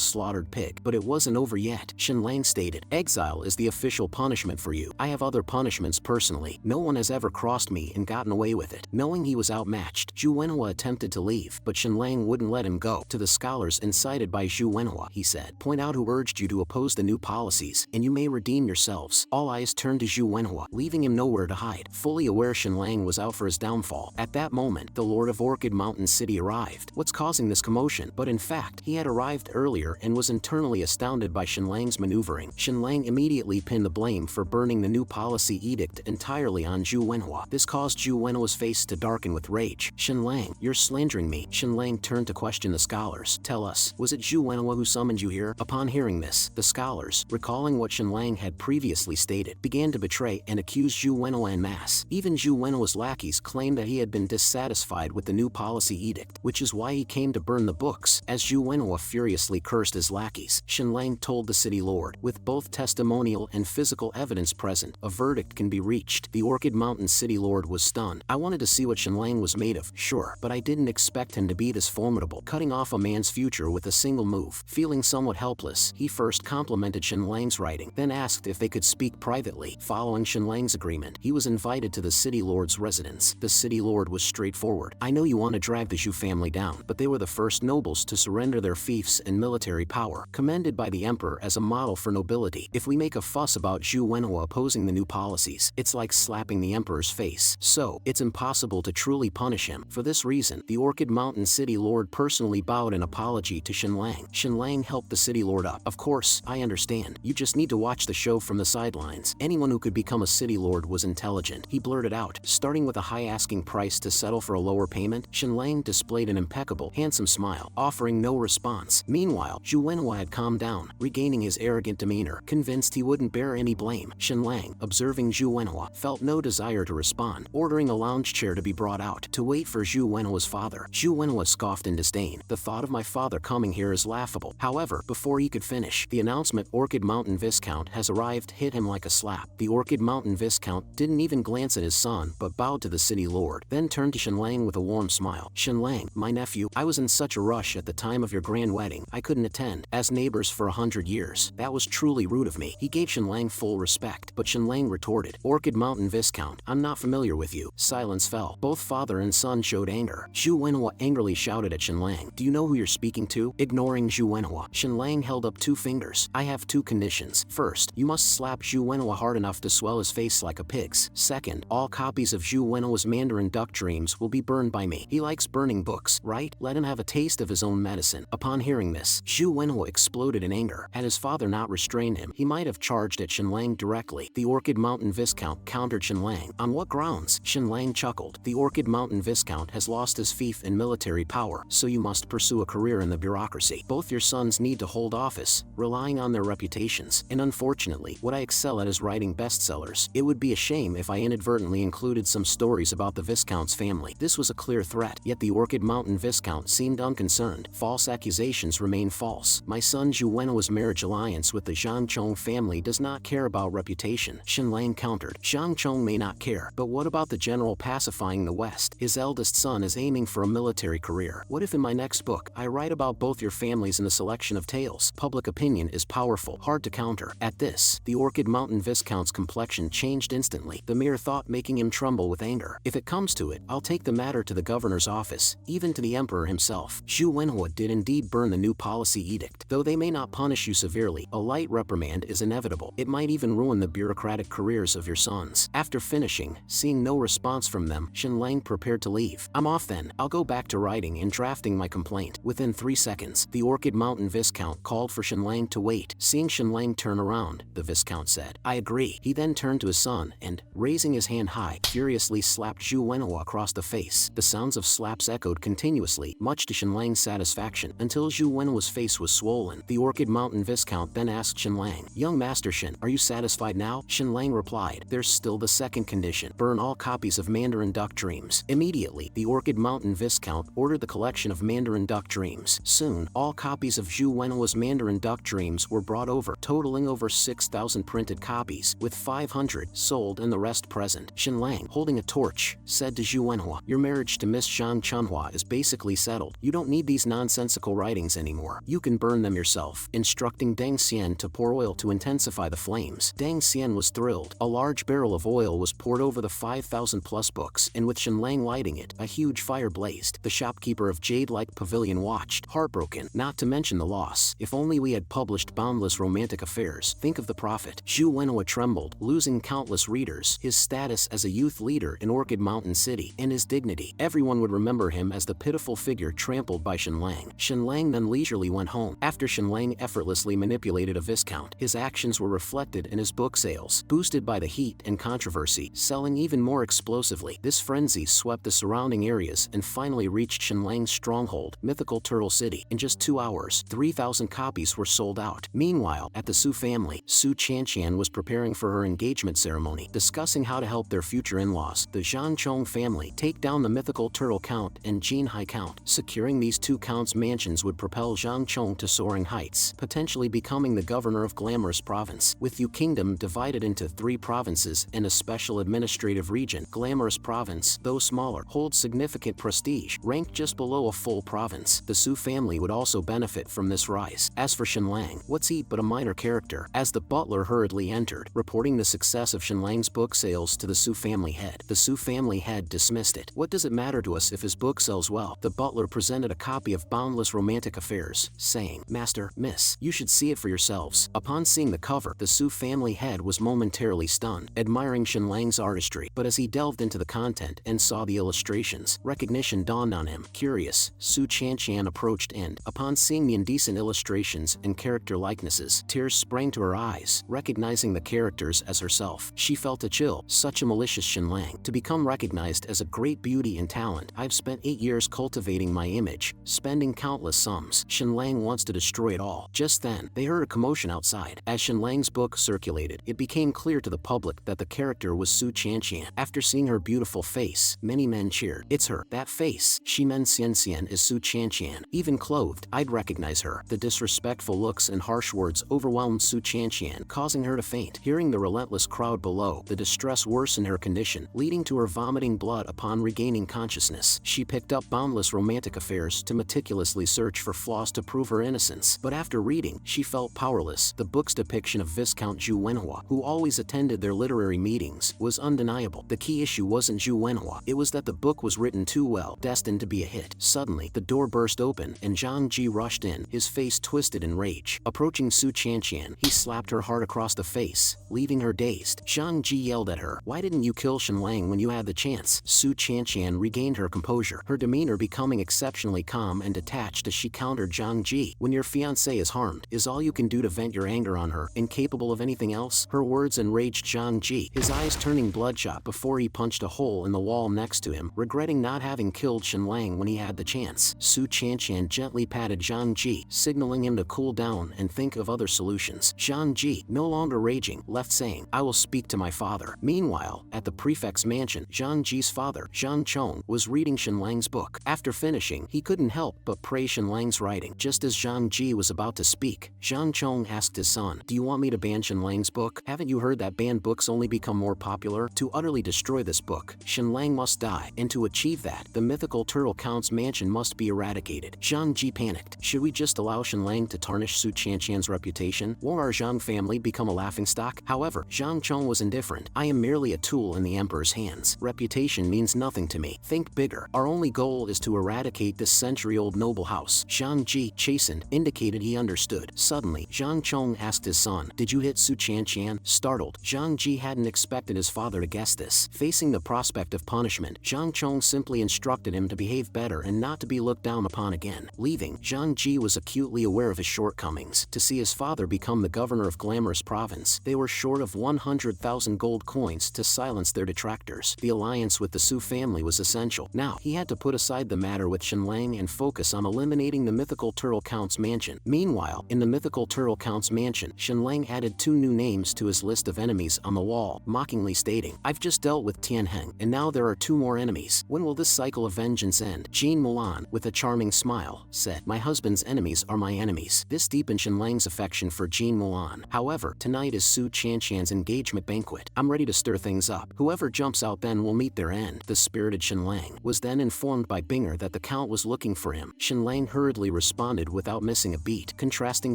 slaughtered pig. But it wasn't over yet. Shenlang stated, exile is the official punishment for you. I have other punishments personally. No one has ever crossed me and gotten away with it. Knowing he was outmatched, Zhu Wenhua attempted to leave, but Shenlang wouldn't let him go. To the scholars incited by Zhu Wenhua, he said, point out who urged you to oppose the new policies, and you may redeem yourselves. All eyes turned to Zhu Wenhua, leaving him nowhere to hide. Fully aware Shenlang was out for his downfall, at that moment, the Lord of Orchid Mountain City arrived. What's causing this commotion? But in fact, he had arrived earlier and was internally astounded by Shenlang's maneuvering. Shenlang immediately pinned the blame for burning the new policy edict entirely on Zhu Wenhua. This caused Zhu Wenhua's face to darken with rage. Shenlang, you're slandering me. Shenlang turned to question the scholars. Tell us, was it Zhu Wenhua who summoned you here? Upon hearing this, the scholars, recalling what Shenlang had previously stated, began to betray and accuse Zhu Wenhua en masse. Even Zhu Wenhua's lackeys claimed that he had been dissatisfied with the new policy edict, which is why he came to burn the books. As Zhu Wenhua furiously cursed his lackeys, Shenlang told the city lord, with both testimonial and physical evidence present, a verdict can be reached. The Orchid Mountain city lord was stunned. I wanted to see what Shenlang was made of, sure, but I didn't expect him to be this formidable, cutting off a man's future with a single move. Feeling somewhat helpless, he first complimented Shenlang's writing, then asked if they could speak privately. Following Shenlang's agreement, he was invited to the city lord's residence. The city lord was straightforward. I know you want to drag the Zhu family down, but they were the first nobles to surrender their fiefs and military power, commended by the emperor as a model for nobility. If we make a fuss about Zhu Wenhua Wenhua opposing the new policies. It's like slapping the emperor's face. So, it's impossible to truly punish him. For this reason, the Orchid Mountain City Lord personally bowed in apology to Shenlang. Shenlang helped the City Lord up. Of course, I understand. You just need to watch the show from the sidelines. Anyone who could become a City Lord was intelligent. He blurted out, starting with a high asking price to settle for a lower payment. Shenlang displayed an impeccable, handsome smile, offering no response. Meanwhile, Zhu Wenhua had calmed down, regaining his arrogant demeanor, convinced he wouldn't bear any blame. Shenlang, observing Zhu Wenhua, felt no desire to respond, ordering a lounge chair to be brought out to wait for Zhu Wenhua's father. Zhu Wenhua scoffed in disdain. The thought of my father coming here is laughable. However, before he could finish, the announcement Orchid Mountain Viscount has arrived hit him like a slap. The Orchid Mountain Viscount didn't even glance at his son, but bowed to the City Lord, then turned to Shenlang with a warm smile. Shenlang, my nephew, I was in such a rush at the time of your grand wedding, I couldn't attend. As neighbors for 100 years, that was truly rude of me. He gave Shenlang full respect, but Shenlang retorted, Orchid Mountain Viscount, I'm not familiar with you. Silence fell. Both father and son showed anger. Zhu Wenhua angrily shouted at Shenlang, do you know who you're speaking to? Ignoring Zhu Wenhua, Shenlang held up 2 fingers. I have 2 conditions. First, you must slap Zhu Wenhua hard enough to swell his face like a pig's. Second, all copies of Zhu Wenhua's Mandarin Duck Dreams will be burned by me. He likes burning books, right? Let him have a taste of his own medicine. Upon hearing this, Zhu Wenhua exploded in anger. Had his father not restrained him, he might have charged at Shenlang directly. The Orchid Mountain Viscount countered Shenlang. On what grounds? Shenlang chuckled. The Orchid Mountain Viscount has lost his fief in military power, so you must pursue a career in the bureaucracy. Both your sons need to hold office, relying on their reputations, and unfortunately, what I excel at is writing bestsellers. It would be a shame if I inadvertently included some stories about the Viscount's family. This was a clear threat, yet the Orchid Mountain Viscount seemed unconcerned. False accusations remain false. My son Zhu Wenhua's marriage alliance with the Zhangchong family does not care about reputation, Shenlang countered. Zhangchong may not care, but what about the general pacifying the West? His eldest son is aiming for a military career. What if in my next book, I write about both your families in a selection of tales? Public opinion is powerful, hard to counter. At this, the Orchid Mountain Viscount's complexion changed instantly, the mere thought making him tremble with anger. If it comes to it, I'll take the matter to the governor's office, even to the emperor himself. Zhu Wenhua did indeed burn the new policy edict. Though they may not punish you severely, a light reprimand is inevitable. It might even ruin the bureaucratic careers of your sons. After finishing, seeing no response from them, Shenlang prepared to leave. I'm off then. I'll go back to writing and drafting my complaint. Within 3 seconds, the Orchid Mountain Viscount called for Shenlang to wait. Seeing Shenlang turn around, the Viscount said, I agree. He then turned to his son and, raising his hand high, furiously slapped Zhu Wenhua across the face. The sounds of slaps echoed continuously, much to Shenlang's satisfaction, until Zhu Wenhua's face was swollen. The Orchid Mountain Viscount then asked Shenlang, Young Master Shen, are you satisfied now? Shenlang replied, there's still the second condition. Burn all copies of Mandarin Duck Dreams. Immediately, the Orchid Mountain Viscount ordered the collection of Mandarin Duck Dreams. Soon, all copies of Zhu Wenhua's Mandarin Duck Dreams were brought over, totaling over 6,000 printed copies, with 500 sold and the rest present. Shenlang, holding a torch, said to Zhu Wenhua, your marriage to Miss Zhang Chunhua is basically settled. You don't need these nonsensical writings anymore. You can burn them yourself. Instructing Deng Xian to pour oil to intensify the flames. Deng Xian was thrilled. A large barrel of oil was poured over the 5,000 plus books, and with Shenlang lighting it, a huge fire blazed. The shopkeeper of Jade-like Pavilion watched, heartbroken, not to mention the loss. If only we had published Boundless Romantic Affairs. Think of the profit. Zhu Wenhua trembled, losing countless readers, his status as a youth leader in Orchid Mountain City, and his dignity. Everyone would remember him as the pitiful figure trampled by Shenlang. Shenlang then leisurely went home. After Shenlang effortlessly manipulated a Viscount, his actions were reflected in his book sales, boosted by the heat and controversy, selling even more explosively. This frenzy swept the surrounding areas and finally reached Shenlang's stronghold, mythical Turtle City. In just 2 hours, 3,000 copies were sold out. Meanwhile, at the Su family, Su Chanqian was preparing for her engagement ceremony, discussing how to help their future in-laws, the Zhangchong family, take down the mythical Turtle Count and Jinhai Count. Securing these 2 counts' mansions would propel Zhangchong to soaring heights, potentially becoming the governor of Glamorous Province. With Yu Kingdom divided into 3 provinces and a special administrative region, Glamorous Province, though smaller, holds significant prestige, ranked just below a full province. The Su family would also benefit from this rise. As for Shenlang, what's he but a minor character? As the butler hurriedly entered, reporting the success of Shenlang's book sales to the Su family head, the Su family head dismissed it. What does it matter to us if his book sells well? The butler presented a copy of Boundless Romantic Affairs, saying, Master, Miss, you should see it for yourselves. Upon seeing the cover, the Su family head was momentarily stunned, admiring Shenlang's artistry. But as he delved into the content and saw the illustrations, recognition dawned on him. Curious, Su Chanqian approached and, upon seeing the indecent illustrations and character likenesses, tears sprang to her eyes. Recognizing the characters as herself, she felt a chill. Such a malicious Shenlang, to become recognized as a great beauty and talent. I've spent 8 years cultivating my image, spending countless sums. Shenlang wants to destroy it all. Just then, they heard a commotion outside. As Shenlang's book circulated, it became clear to the public that the character was Su Chanqian. After seeing her beautiful face, many men cheered. It's her. That face. Shimen Xianxian is Su Chanqian. Even clothed, I'd recognize her. The disrespectful looks and harsh words overwhelmed Su Chanqian, causing her to faint. Hearing the relentless crowd below, the distress worsened her condition, leading to her vomiting blood upon regaining consciousness. She picked up boundless romantic affairs to meticulously search for flaws to prove her innocence. But after reading, she felt powerless. The book's depiction of Viscount Zhu Wenhua, who always attended their literary meetings, was undeniable. The key issue wasn't Zhu Wenhua, it was that the book was written too well, destined to be a hit. Suddenly, the door burst open, and Zhang Ji rushed in, his face twisted in rage. Approaching Su Chanqian, he slapped her hard across the face, leaving her dazed. Zhang Ji yelled at her, "Why didn't you kill Shenlang when you had the chance?" Su Chanqian regained her composure, her demeanor becoming exceptionally calm and detached as she countered Zhang Ji. "When your fiancé is harmed, is all you can do to vent your anger on her, incapable of anything else?" Her words enraged Zhang Ji, his eyes turning bloodshot before he punched a hole in the wall next to him, regretting not having killed Shenlang when he had the chance. Su Chanqian gently patted Zhang Ji, signaling him to cool down and think of other solutions. Zhang Ji, no longer raging, left saying, "I will speak to my father." Meanwhile, at the prefect's mansion, Zhang Ji's father, Zhang Chong, was reading Shenlang's book. After finishing, he couldn't help but praise Shenlang's writing. Just as Zhang Ji was about to speak, Zhang Chong asked his son, "Do you want me to ban Shenlang's book? Haven't you heard that banned books only become more popular? To utterly destroy this book, Shenlang must die, and to achieve that, the mythical turtle count's mansion must be eradicated." Zhang Ji panicked. Should we just allow Shenlang to tarnish Su Chanqian's reputation? Won't our Zhang family become a laughingstock? However, Zhang Chong was indifferent. "I am merely a tool in the emperor's hands. Reputation means nothing to me. Think bigger. Our only goal is to eradicate this century-old noble house." Zhang Ji, chastened, indicated he understood. Suddenly, Zhang Chong asked his son, "Did you hit Su Chanqian?" Startled, Zhang Ji hadn't expected his father to guess this. Facing the prospect of punishment, Zhang Chong simply instructed him to behave better and not to be looked down upon again. Leaving, Zhang Ji was acutely aware of his shortcomings. To see his father become the governor of Glamorous Province, they were short of 100,000 gold coins to silence their detractors. The alliance with the Su family was essential. Now, he had to put aside the matter with Shenlang and focus on eliminating the mythical Turtle Count's mansion. Meanwhile, in the mythical Turtle Count's mansion, Shenlang added 2 new names to his list of enemies on the wall, mockingly stating, "I've just dealt with Tianheng, and now there are 2 more enemies. When will this cycle of vengeance end?" Jean Mulan, with a charming smile, said, "My husband's enemies are my enemies." This deepened Shenlang's affection for Jean Mulan. However, tonight is Su Chanqian's engagement banquet. I'm ready to stir things up. Whoever jumps out then will meet their end. The spirited Shenlang was then informed by Binger that the Count was looking for him. Shenlang hurriedly responded without missing a beat. Contrasting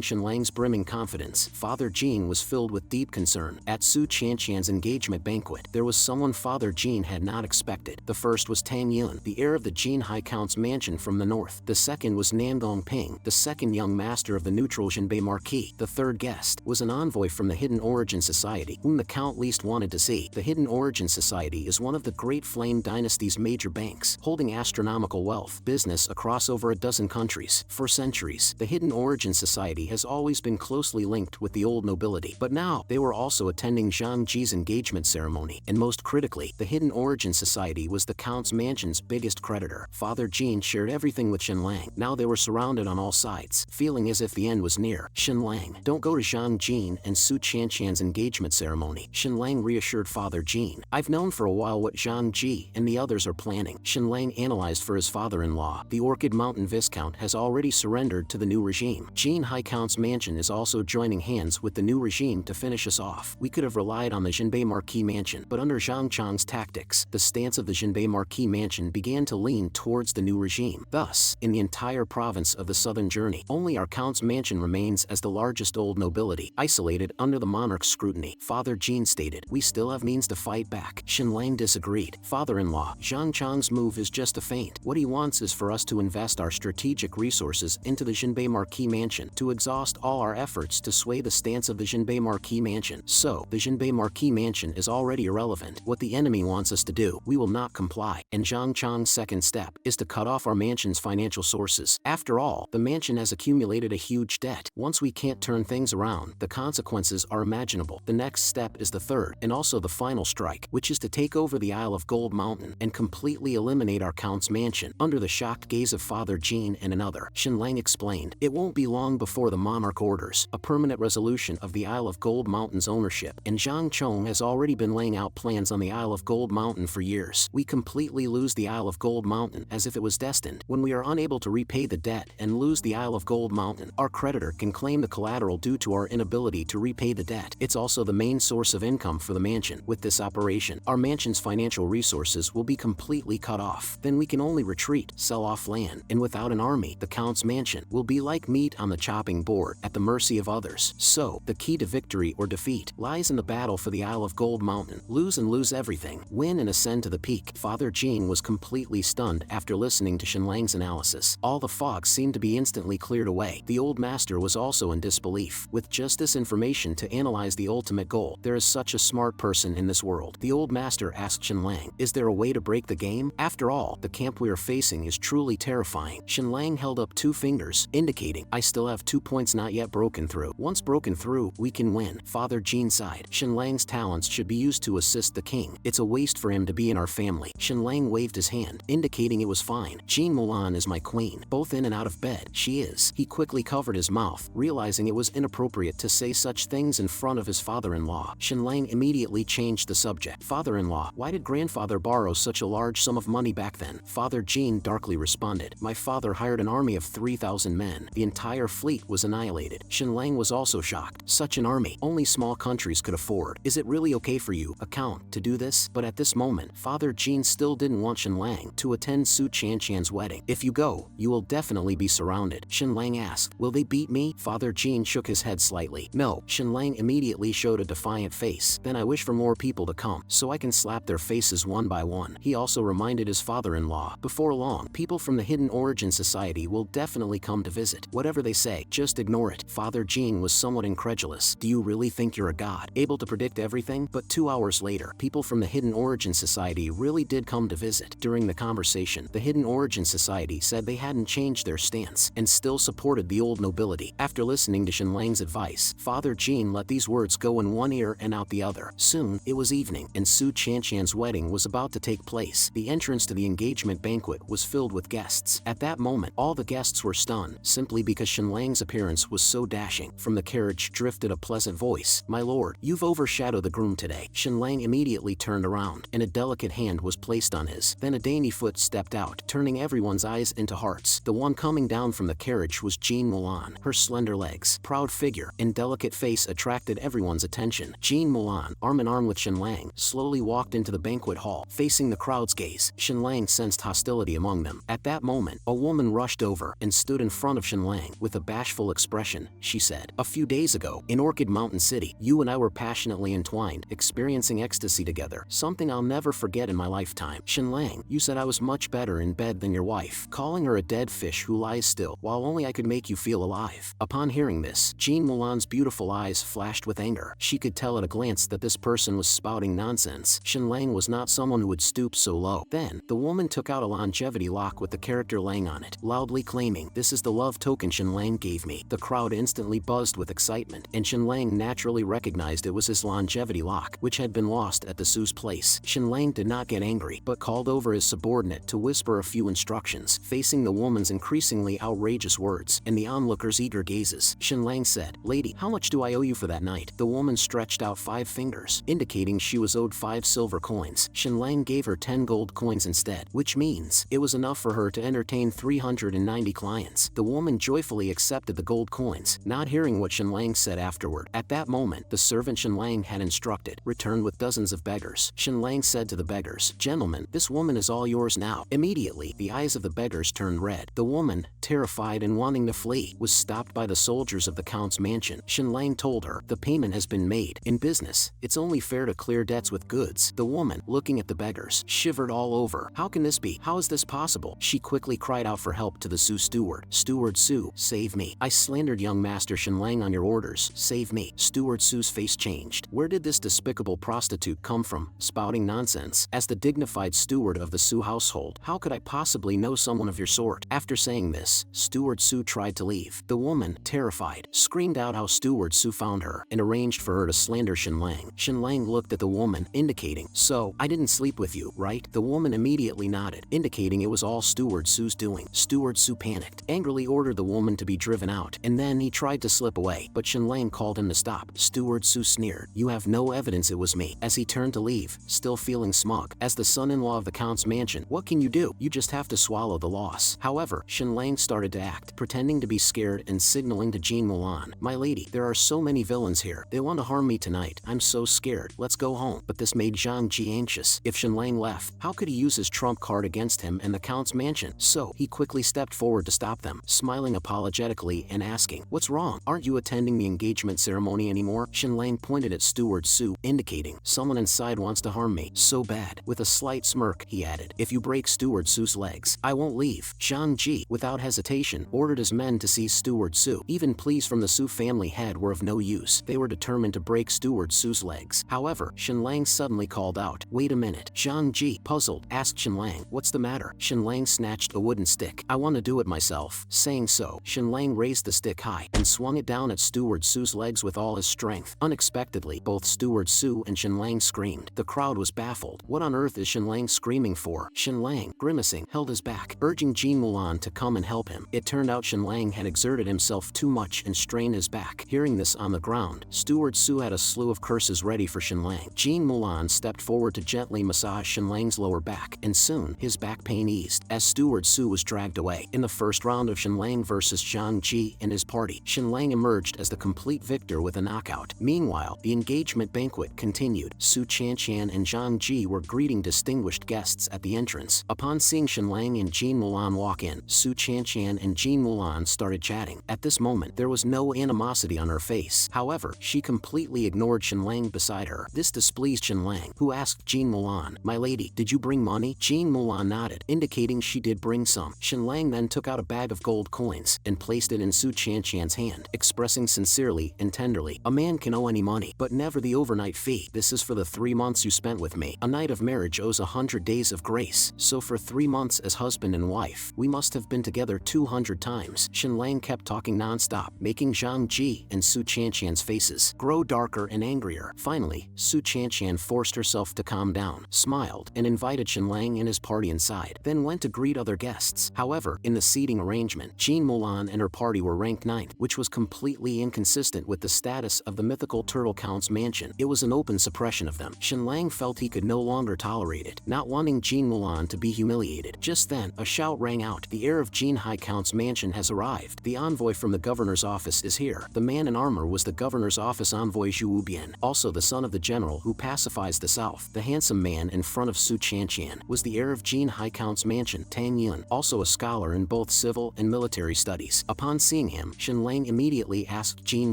Shenlang's brimming confidence, Father Jean was filled with deep concern. At Su Chanqian's engagement banquet, there was someone Father Jean had not expected. The first was Tang Yun, the heir of the Jin High Count's mansion from the north. The second was Nandong Ping, the second young master of the neutral Jinbei Marquis. The third guest was an envoy from the Hidden Origin Society, whom the Count least wanted to see. The Hidden Origin Society is one of the Great Flame Dynasty's major banks, holding astronomical wealth, business across over a dozen countries. For centuries, the Hidden Origin Society has always been closely linked with the old nobility, but now they were also attending Zhang Ji's engagement ceremony, and most critically, the Hidden Origin Society was the Count's mansion's biggest creditor. Father Jean shared everything with Shenlang. Now they were surrounded on all sides, feeling as if the end was near. "Shenlang, don't go to Zhang Jin and Su Chanqian's engagement ceremony," Shenlang reassured Father Jean. "I've known for a while what Zhang Ji and the others are planning." Shenlang analyzed for his father-in-law. The Orchid Mountain Viscount has already surrendered to the new regime. Jin High Count's mansion is also joining hands with the new regime to finish us off. We could have relied on the Jinbei Marquis mansion, but under Zhang Chang's tactics, the stance of the Jinbei Marquis mansion began to lean towards the new regime. Thus, in the entire province of the Southern Journey, only our Count's mansion remains as the largest old nobility, isolated under the monarch's scrutiny. Father Jean stated, "We still have means to fight back." Shenlang disagreed. "Father-in-law, Zhang Chang's move is just a feint. What he wants is for us to invest our strategic resources into the Jinbei Marquis mansion, to exhaust all our efforts to sway the stance of the Jinbei Marquis Marquis Mansion. So, the Jinbei Marquis Mansion is already irrelevant. What the enemy wants us to do, we will not comply. And Zhang Chang's second step is to cut off our mansion's financial sources. After all, the mansion has accumulated a huge debt. Once we can't turn things around, the consequences are imaginable. The next step is the third, and also the final strike, which is to take over the Isle of Gold Mountain and completely eliminate our Count's mansion. Under the shocked gaze of Father Jean and another, Shenlang explained, it won't be long before the monarch orders a permanent resolution of the Isle of Gold Mountain's ownership, and Zhang Chong has already been laying out plans on the Isle of Gold Mountain for years. We completely lose the Isle of Gold Mountain as if it was destined. When we are unable to repay the debt and lose the Isle of Gold Mountain, our creditor can claim the collateral due to our inability to repay the debt. It's also the main source of income for the mansion. With this operation, our mansion's financial resources will be completely cut off. Then we can only retreat, sell off land, and without an army, the Count's mansion will be like meat on the chopping board, at the mercy of others. So, the key to victory or defeat lies in the battle for the Isle of Gold Mountain. Lose and lose everything, win and ascend to the peak. Father Jean was completely stunned after listening to Shenlang's analysis. All the fog seemed to be instantly cleared away. The old master was also in disbelief. With just this information to analyze the ultimate goal, there is such a smart person in this world. The old master asked Shenlang, is there a way to break the game? After all, the camp we are facing is truly terrifying. Shenlang held up 2 fingers, indicating, I still have 2 points not yet broken through. Once broken through, we can win. Father Jean sighed. Shenlang's talents should be used to assist the king. It's a waste for him to be in our family. Shenlang waved his hand, indicating it was fine. Jean Mulan is my queen. Both in and out of bed, she is. He quickly covered his mouth, realizing it was inappropriate to say such things in front of his father-in-law. Shenlang immediately changed the subject. Father-in-law, why did grandfather borrow such a large sum of money back then? Father Jean darkly responded, my father hired an army of 3,000 men. The entire fleet was annihilated. Shenlang was also shocked. Such an army, only small countries could afford. Is it really okay for you, a count, to do this? But at this moment, Father Jean still didn't want Shenlang to attend Su Chanchan's wedding. If you go, you will definitely be surrounded. Shenlang asked, will they beat me? Father Jean shook his head slightly. No. Shenlang immediately showed a defiant face. Then I wish for more people to come, so I can slap their faces one by one. He also reminded his father-in-law, before long, people from the Hidden Origin Society will definitely come to visit. Whatever they say, just ignore it. Father Jean was somewhat incredulous. Do you really think you're a god, able to predict everything? But 2 hours later, people from the Hidden Origin Society really did come to visit. During the conversation, the Hidden Origin Society said they hadn't changed their stance and still supported the old nobility. After listening to Shenlang's advice, Father Jean let these words go in one ear and out the other. Soon, it was evening, and Su Chanchan's wedding was about to take place. The entrance to the engagement banquet was filled with guests. At that moment, all the guests were stunned, simply because Shenlang's appearance was so dashing. From the carriage drifted a pleasant voice, my lord, you've overshadowed the groom today. Shenlang immediately turned around, and a delicate hand was placed on his. Then a dainty foot stepped out, turning everyone's eyes into hearts. The one coming down from the carriage was Jean Mulan. Her slender legs, proud figure, and delicate face attracted everyone's attention. Jean Mulan, arm in arm with Shenlang, slowly walked into the banquet hall, facing the crowd's gaze. Shenlang sensed hostility among them. At that moment, a woman rushed over and stood in front of Shenlang. With a bashful expression, she said, a few days ago, in Orchid Mountain City, you and I were passionately entwined, experiencing ecstasy together, something I'll never forget in my lifetime. Shenlang, you said I was much better in bed than your wife, calling her a dead fish who lies still, while only I could make you feel alive. Upon hearing this, Jean Mulan's beautiful eyes flashed with anger. She could tell at a glance that this person was spouting nonsense. Shenlang was not someone who would stoop so low. Then, the woman took out a longevity lock with the character Lang on it, loudly claiming, this is the love token Shenlang gave me. The crowd instantly buzzed with excitement, and Shenlang naturally recognized it was his longevity lock, which had been lost at the Su's place. Shenlang did not get angry, but called over his subordinate to whisper a few instructions. Facing the woman's increasingly outrageous words and the onlookers' eager gazes, Shenlang said, lady, how much do I owe you for that night? The woman stretched out 5 fingers, indicating she was owed 5 silver coins. Shenlang gave her 10 gold coins instead, which means it was enough for her to entertain 390 clients. The woman joyfully accepted the gold coins, not hearing what Shenlang said afterward. At that moment, the servant Shenlang had instructed returned with dozens of beggars. Shenlang said to the beggars, gentlemen, this woman is all yours now. Immediately, the eyes of the beggars turned red. The woman, terrified and wanting to flee, was stopped by the soldiers of the Count's mansion. Shenlang told her, the payment has been made. In business, it's only fair to clear debts with goods. The woman, looking at the beggars, shivered all over. How can this be? How is this possible? She quickly cried out for help to the Su steward. Steward Su, save me. I slandered young master Shenlang on your orders. Save me. Steward Su's face changed. Where did this despicable prostitute come from, spouting nonsense? As the dignified steward of the Su household, how could I possibly know someone of your sort? After saying this, Steward Su tried to leave. The woman, terrified, screamed out how Steward Su found her and arranged for her to slander Shenlang. Shenlang looked at the woman, indicating, "So, I didn't sleep with you, right?" The woman immediately nodded, indicating it was all Steward Su's doing. Steward Su panicked, angrily ordered the woman to be driven out, and then he tried to slip away, but Shenlang called him to stop. Steward Su sneered, "You have no evidence it was me." As he turned to leave, still feeling smug, as the son-in-law of the Count's mansion, what can you do? You just have to swallow the loss. However, Shenlang started to act, pretending to be scared and signaling to Jean Mulan, "My lady, there are so many villains here. They want to harm me tonight. I'm so scared. Let's go home." But this made Zhang Ji anxious. If Shenlang left, how could he use his trump card against him and the Count's mansion? So, he quickly stepped forward to stop them, smiling apologetically and asking, "What's wrong? Aren't you attending the engagement ceremony anymore?" Shenlang pointed at Steward Su, indicating, "Someone inside wants to harm me. So bad." With a slight smirk, he added, "If you break Steward Su's legs, I won't leave." Zhang Ji, without hesitation, ordered his men to seize Steward Su. Even pleas from the Su family head were of no use. They were determined to break Steward Su's legs. However, Shenlang suddenly called out, "Wait a minute." Zhang Ji, puzzled, asked Shenlang, "What's the matter?" Shenlang snatched a wooden stick. "I want to do it myself." Saying so, Shenlang raised the stick high and swung it down at Steward Su's legs with all his strength. Unexpectedly, both Steward Su and Shenlang screamed. The crowd was baffled. What on earth is Shenlang screaming for? Shenlang, grimacing, held his back, urging Jean Mulan to come and help him. It turned out Shenlang had exerted himself too much and strained his back. Hearing this on the ground, Steward Su had a slew of curses ready for Shenlang. Jean Mulan stepped forward to gently massage Shenlang's lower back, and soon, his back pain eased, as Steward Su was dragged away. In the first round of Shenlang versus Zhang Ji and his party, Shenlang emerged as the complete victor with a knockout. Meanwhile, the engagement banquet continued. Su Qianqian and Zhang Ji were greeting distinguished guests at the entrance. Upon seeing Shenlang and Jean Mulan walk in, Su Qianqian and Jean Mulan started chatting. At this moment, there was no animosity on her face. However, she completely ignored Shenlang beside her. This displeased Shenlang, who asked Jean Mulan, "My lady, did you bring money?" Jean Mulan nodded, indicating she did bring some. Shenlang then took out a bag of gold coins and placed it in Su Qianqian's hand, expressing sincerely and tenderly, "A man can owe any money, but never the overnight fee. This is for the 3 months you spent with me. A night of marriage owes 100 days of grace, so for 3 months as husband and wife, we must have been together 200 times. Shenlang kept talking non-stop, making Zhang Ji and Su Qianqian's faces grow darker and angrier. Finally, Su Qianqian forced herself to calm down, smiled, and invited Shenlang and his party inside, then went to greet other guests. However, in the seating arrangement, Jean Mulan and her party were ranked 9th, which was completely inconsistent with the status of the mythical Turtle Count's mansion. It was an open suppression of them. Shenlang felt he could no longer tolerate it, not wanting Jean Mulan to be humiliated. Just then, a shout rang out, "The heir of Jean High Count's mansion has arrived. The envoy from the governor's office is here." The man in armor was the governor's office envoy Zhu Wubian, also the son of the general who pacifies the south. The handsome man in front of Su Qianqian was the heir of Jean High Count's mansion, Tang Yun, also a scholar in both civil and military studies. Upon seeing him, Shenlang immediately asked Jean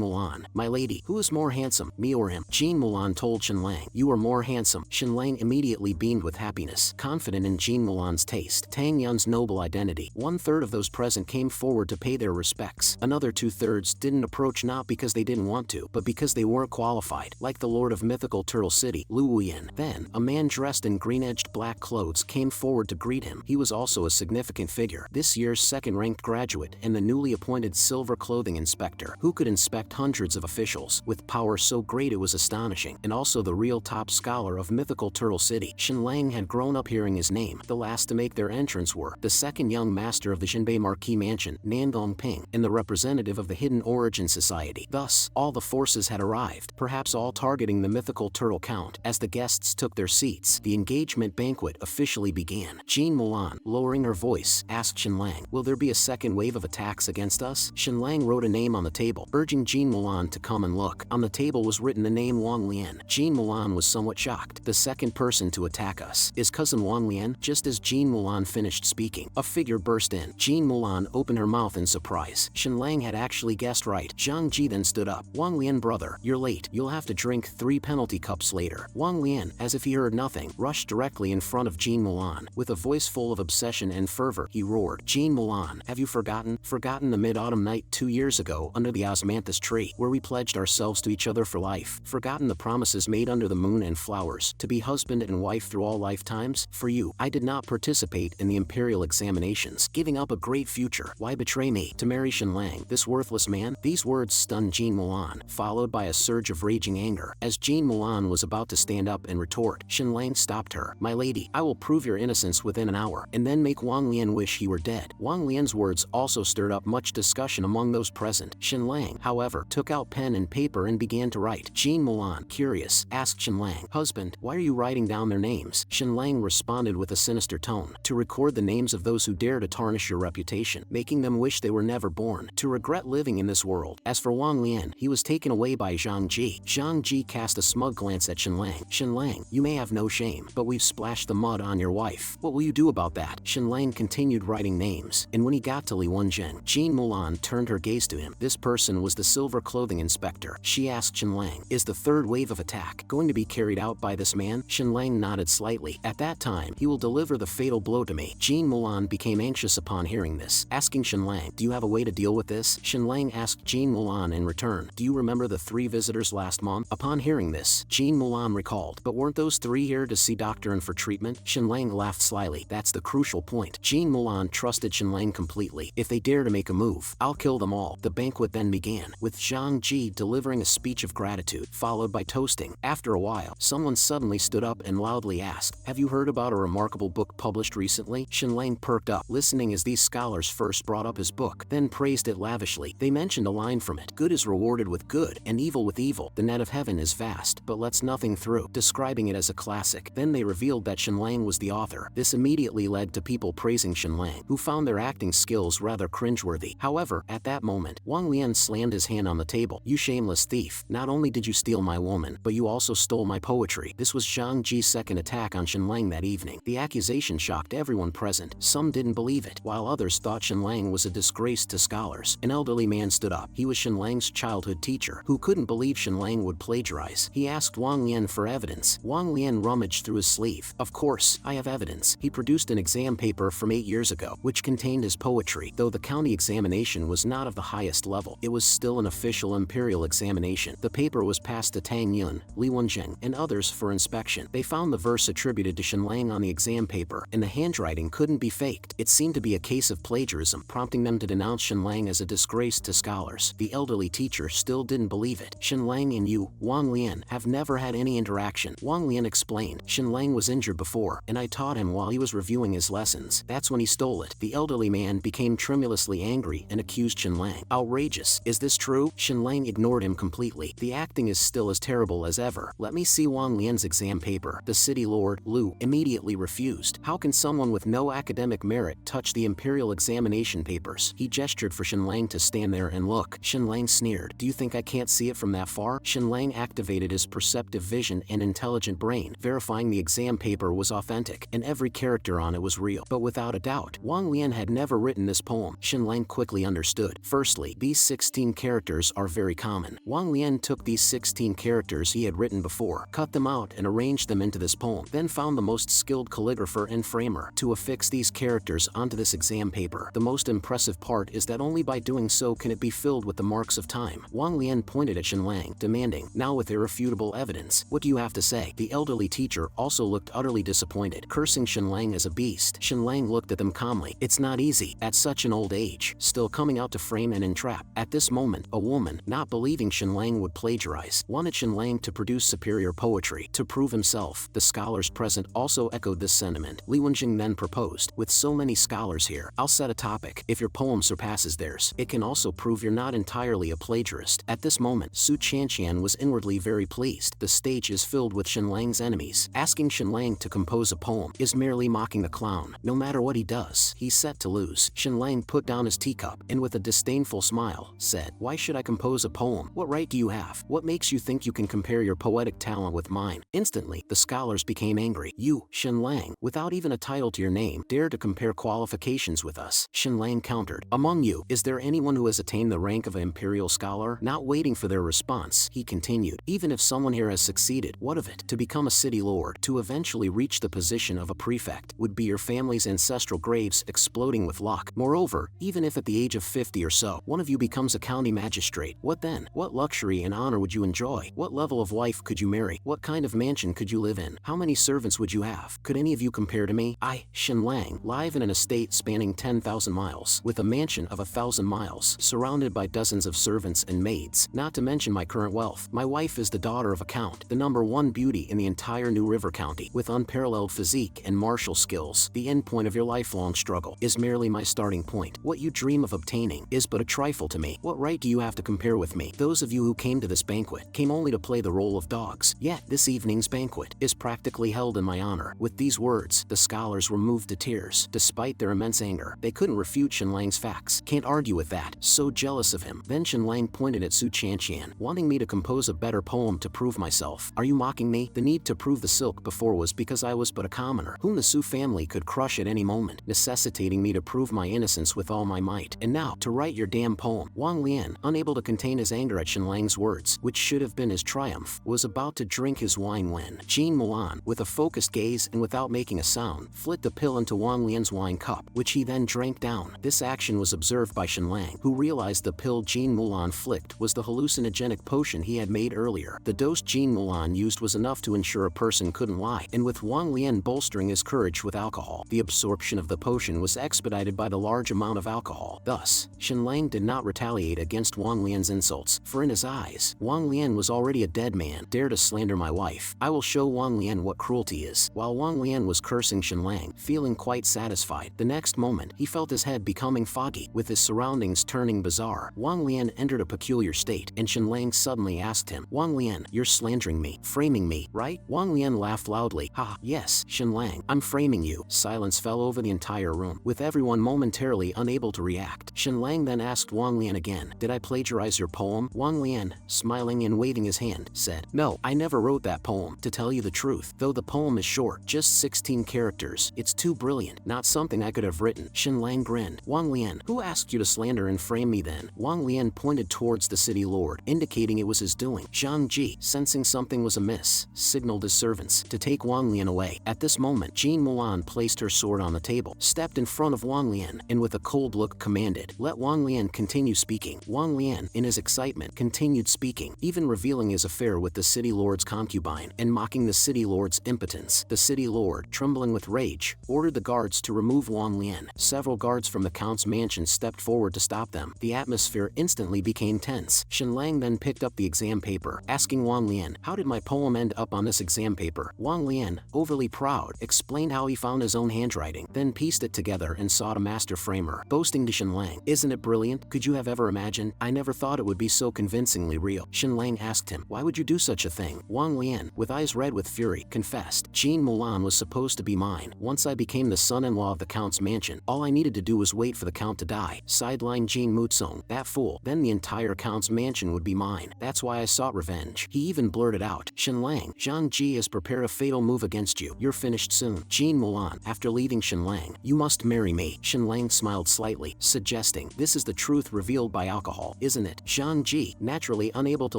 Mulan, "My lady, who is more handsome, me or him?" Jean Mulan told Shenlang, "You are more handsome." Shenlang immediately beamed with happiness, confident in Jean Mulan's taste, Tang Yun's noble identity. 1/3 of those present came forward to pay their respects. Another 2/3 didn't approach, not because they didn't want to, but because they weren't qualified, like the lord of mythical Turtle City, Lu Wuyan. Then, a man dressed in green-edged black clothes came forward to greet him. He was also a significant figure, this year's second-ranked graduate and the newly appointed silver clothing inspector, who could inspect hundreds of officials, with power so great it was astonishing, and also the real top scholar of mythical Turtle City. Shenlang had grown up hearing his name. The last to make their entrance were the second young master of the Jinbei Marquis Mansion, Nandong Ping, and the representative of the Hidden Origin Society. Thus, all the forces had arrived, perhaps all targeting the mythical Turtle Count. As the guests took their seats, the engagement banquet officially began. Jean Mulan, lowering her voice, asked Shenlang, "Will there be a second wave of attacks against us?" Shenlang wrote a name on the table, urging Jean Mulan to come and look. On the table was written the name Wang Lian. Jean Mulan was somewhat shocked. "The second person to attack us is cousin Wang Lian." Just as Jean Mulan finished speaking, a figure burst in. Jean Mulan opened her mouth in surprise. Shenlang had actually guessed right. Zhang Ji then stood up. "Wang Lian, brother, you're late. You'll have to drink 3 penalty cups later." Wang Lian, as if he heard nothing, rushed directly in front of Jean Mulan. With a voice full of obsession and fervor, he roared, "Jean Mulan, have you forgotten the mid-autumn night 2 years ago under the osmanthus tree, where we pledged ourselves to each other for life, forgotten the promises made under the moon and flowers, to be husband and wife through all lifetimes? For you, I did not participate in the imperial examinations, giving up a great future. Why betray me? To marry Shenlang, this worthless man? These words stunned Jean Mulan, followed by a surge of raging anger. As Jean Mulan was about to stand up and retort, Shenlang stopped her. My lady, I will prove your innocence within an hour, and then make Wang Lian wish he were dead. Wang Lian's words also stirred up much discussion among those present. Shenlang, however, took out pen and paper and began to write. Jean Mulan, curious, asked Shenlang, husband, why are you writing down their names? Shenlang responded with a sinister tone. To record the names of those who dare to tarnish your reputation, making them wish they were never born, to regret living in this world. As for Wang Lian, he was taken away by Zhang Ji. Zhang Ji cast a smug glance at Shenlang. Shenlang, you may have no shame, but we've splashed the mud on your wife. What will you do about that? Shenlang continued writing names, and when he got to Li Wenjing, Jean Mulan turned her gaze to him. This person was the silver clothing inspector. She asked Shenlang, is the third wave of attack going to be carried out by this man? Shenlang nodded slightly. At that time, he will deliver the fatal blow to me. Jean Mulan became anxious upon hearing this, asking Shenlang, do you have a way to deal with this? Shenlang asked Jean Mulan in return, do you remember the 3 visitors last month? Upon hearing this, Jean Mulan recalled, but weren't those 3 here to see doctor and for treatment? Shenlang laughed slyly. That's the crucial point. Jean Mulan trusted Shenlang completely. If they dare to make a move, I'll kill them all. The banquet then began, with Zhang Ji delivering a speech of gratitude, followed by toasting. After a while, someone suddenly stood up and loudly asked, have you heard about a remarkable book published recently? Shenlang perked up, listening as these scholars first brought up his book, then praised it lavishly. They mentioned a line from it. Good is rewarded with good, and evil with evil. The net of heaven is vast, but lets nothing through, describing it as a classic. Then they revealed that Shenlang was the author. This immediately led to people praising Shenlang, who found their acting skills rather cringeworthy. However, at that moment, Wang Lian slammed his hand on the table. You shameless thief, not only did you steal my woman, but you also stole my poetry. This was Zhang Ji's second attack on Shenlang that evening. The accusation shocked everyone present. Some didn't believe it, while others thought Shenlang was a disgrace to scholars. An elderly man stood up. He was Shenlang's childhood teacher, who couldn't believe Shenlang would plagiarize. He asked Wang Lian for evidence. Wang Lian rummaged through his sleeve. Of course, I have evidence. He produced an exam paper from 8 years ago, which contained his poetry. Though the county examination was not of the highest level, it was still an official imperial examination. The paper was passed to Tang Yun, Li Wenjing, and others for inspection. They found the verse attributed to Shenlang on the exam paper, and the handwriting couldn't be faked. It seemed to be a case of plagiarism, prompting them to denounce Shenlang as a disgrace to scholars. The elderly teacher still didn't believe it. Shenlang and you, Wang Lian, have never had any interaction. Wang Lian explained. Shenlang was injured before, and I taught him while he was reviewing his lessons. That's when he stole it. The elderly man became tremulously angry and accused Shenlang. Outrageous. Is this true? Shenlang ignored him completely. The acting is still as terrible as ever. Let me see Wang Lian's exam paper. The city lord, Lu, immediately refused. How can someone with no academic merit touch the imperial examination papers? He gestured for Shenlang to stand there and look. Shenlang sneered. Do you think I can't see it from that far? Shenlang activated his perceptive vision and intelligent brain, verifying the exam paper was authentic, and every character on it was real. But without a doubt, Wang Lian had never written this poem. Shenlang quickly understood. Firstly, these 16 characters are very common. Wang Lian took these 16 characters he had written before, cut them out and arranged them into this poem, then found the most skilled calligrapher and framer to affix these characters onto this exam paper. The most impressive part is that only by doing so can it be filled with the marks of time. Wang Lian pointed at Shenlang, demanding, now with irrefutable evidence, what do you have to say? The elderly teacher also looked utterly disappointed, cursing Shenlang as a beast. Shenlang looked at them calmly. It's not easy, at such an old age, still coming out to frame and entrap. At this moment, a woman, not believing Shenlang would plagiarize, wanted Shenlang to produce superior poetry to prove himself. The scholars present also echoed this sentiment. Li Wenjing then proposed, with so many scholars here, I'll set a topic. If your poem surpasses theirs, it can also prove you're not entirely a plagiarist. At this moment, Su Chanqian was inwardly very pleased. The stage is filled with Shenlang's enemies. Asking Shenlang to compose a poem is merely mocking the clown. No matter what he does, he's set to lose. Shenlang put down his teacup and with a disdainful smile, said, why should I compose a poem? What right do you have? What makes you think you can compare your poetic talent with mine? Instantly, the scholars became angry. You, Shenlang, without even a title to your name, dare to compare qualifications with us. Shenlang countered, among you, is there anyone who has attained the rank of an imperial scholar? Not waiting for their response, he continued, even if someone here has succeeded, what of it? To become a city lord, to eventually reach the position of a prefect, would be your family's ancestral graves exploding with luck. Moreover, even if at the age of 50 or so, one of you becomes a county magistrate, what then, what luxury and honor would you enjoy? What level of wife could you marry? What kind of mansion could you live in? How many servants would you have? Could any of you compare to me? I, Shenlang, live in an estate spanning 10,000 miles, with a mansion of 1,000 miles, surrounded by dozens of servants and maids, not to mention my current wealth. My wife is the daughter of a count, the #1 beauty in the entire New River County, with unparalleled physique and martial skills. The end point of your lifelong struggle is merely my starting point. What you dream of obtaining is but a trifle to me. What right do you have to compare with me? Those of you who came to this banquet came only to play the role of dogs. Yet, this evening's banquet is practically held in my honor. With these words, the scholars were moved to tears. Despite their immense anger, they couldn't refute Shenlang's facts. Can't argue with that. So jealous of him. Then Shenlang pointed at Su Chanqian, wanting me to compose a better poem to prove myself. Are you mocking me? The need to prove the silk before was because I was but a commoner, whom the Su family could crush at any moment, necessitating me to prove my innocence with all my might. And now, to write your damn poem. Wang Lian, unable to contain his anger at Shenlang's words, which should have been his triumph, was about to drink his wine when Jean Mulan, with a focused gaze and without making a sound, flicked the pill into Wang Lian's wine cup, which he then drank down. This action was observed by Shenlang, who realized the pill Jean Mulan flicked was the hallucinogenic potion he had made earlier. The dose Jean Mulan used was enough to ensure a person couldn't lie, and with Wang Lian bolstering his courage with alcohol, the absorption of the potion was expedited by the large amount of alcohol. Thus, Shenlang did not retaliate against Wang Lian's insults, for in his eyes, Wang Lian was already a dead man. Dare to slander my wife. I will show Wang Lian what cruelty is. While Wang Lian was cursing Shenlang, feeling quite satisfied, the next moment, he felt his head becoming foggy, with his surroundings turning bizarre. Wang Lian entered a peculiar state, and Shenlang suddenly asked him, Wang Lian, you're slandering me, framing me, right? Wang Lian laughed loudly. Ha, yes, Shenlang, I'm framing you. Silence fell over the entire room, with everyone momentarily unable to react. Shenlang then asked Wang Lian again, did I plagiarize your poem? Wang Lian, smiling and waving his hand, said, no, I never wrote that poem. To tell you the truth, though the poem is short, just 16 characters, it's too brilliant, not something I could have written. Shenlang grinned. Wang Lian, who asked you to slander and frame me then? Wang Lian pointed towards the city lord, indicating it was his doing. Zhang Ji, sensing something was amiss, signaled his servants to take Wang Lian away. At this moment, Jean Mulan placed her sword on the table, stepped in front of Wang Lian, and with a cold look commanded, let Wang Lian continue speaking. Wang Lian, in his excitement, continued speaking, even revealing his affair with the city lord's concubine, and mocking the city lord's impotence. The city lord, trembling with rage, ordered the guards to remove Wang Lian. Several guards from the count's mansion stepped forward to stop them. The atmosphere instantly became tense. Shenlang then picked up the exam paper, asking Wang Lian, how did my poem end up on this exam paper? Wang Lian, overly proud, explained how he found his own handwriting, then pieced it together and sought a master framer, boasting to Shenlang, isn't it brilliant? Could you have ever imagined? I never thought it would be so convincingly real. Shenlang asked him, why would you do such a thing? Wang Lian, with eyes red with fury, confessed, Jean Mulan was supposed to be mine. Once I became the son-in-law of the count's mansion, all I needed to do was wait for the count to die. Sidelined Jean Mutsong, that fool. Then the entire count's mansion would be mine. That's why I sought revenge. He even blurted out, Shenlang, Zhang Ji has prepared a fatal move against you. You're finished soon. Jean Mulan, after leaving Shenlang, you must marry me. Shenlang smiled slightly, suggesting, this is the truth revealed by alcohol, isn't it? Zhang Ji, naturally unable to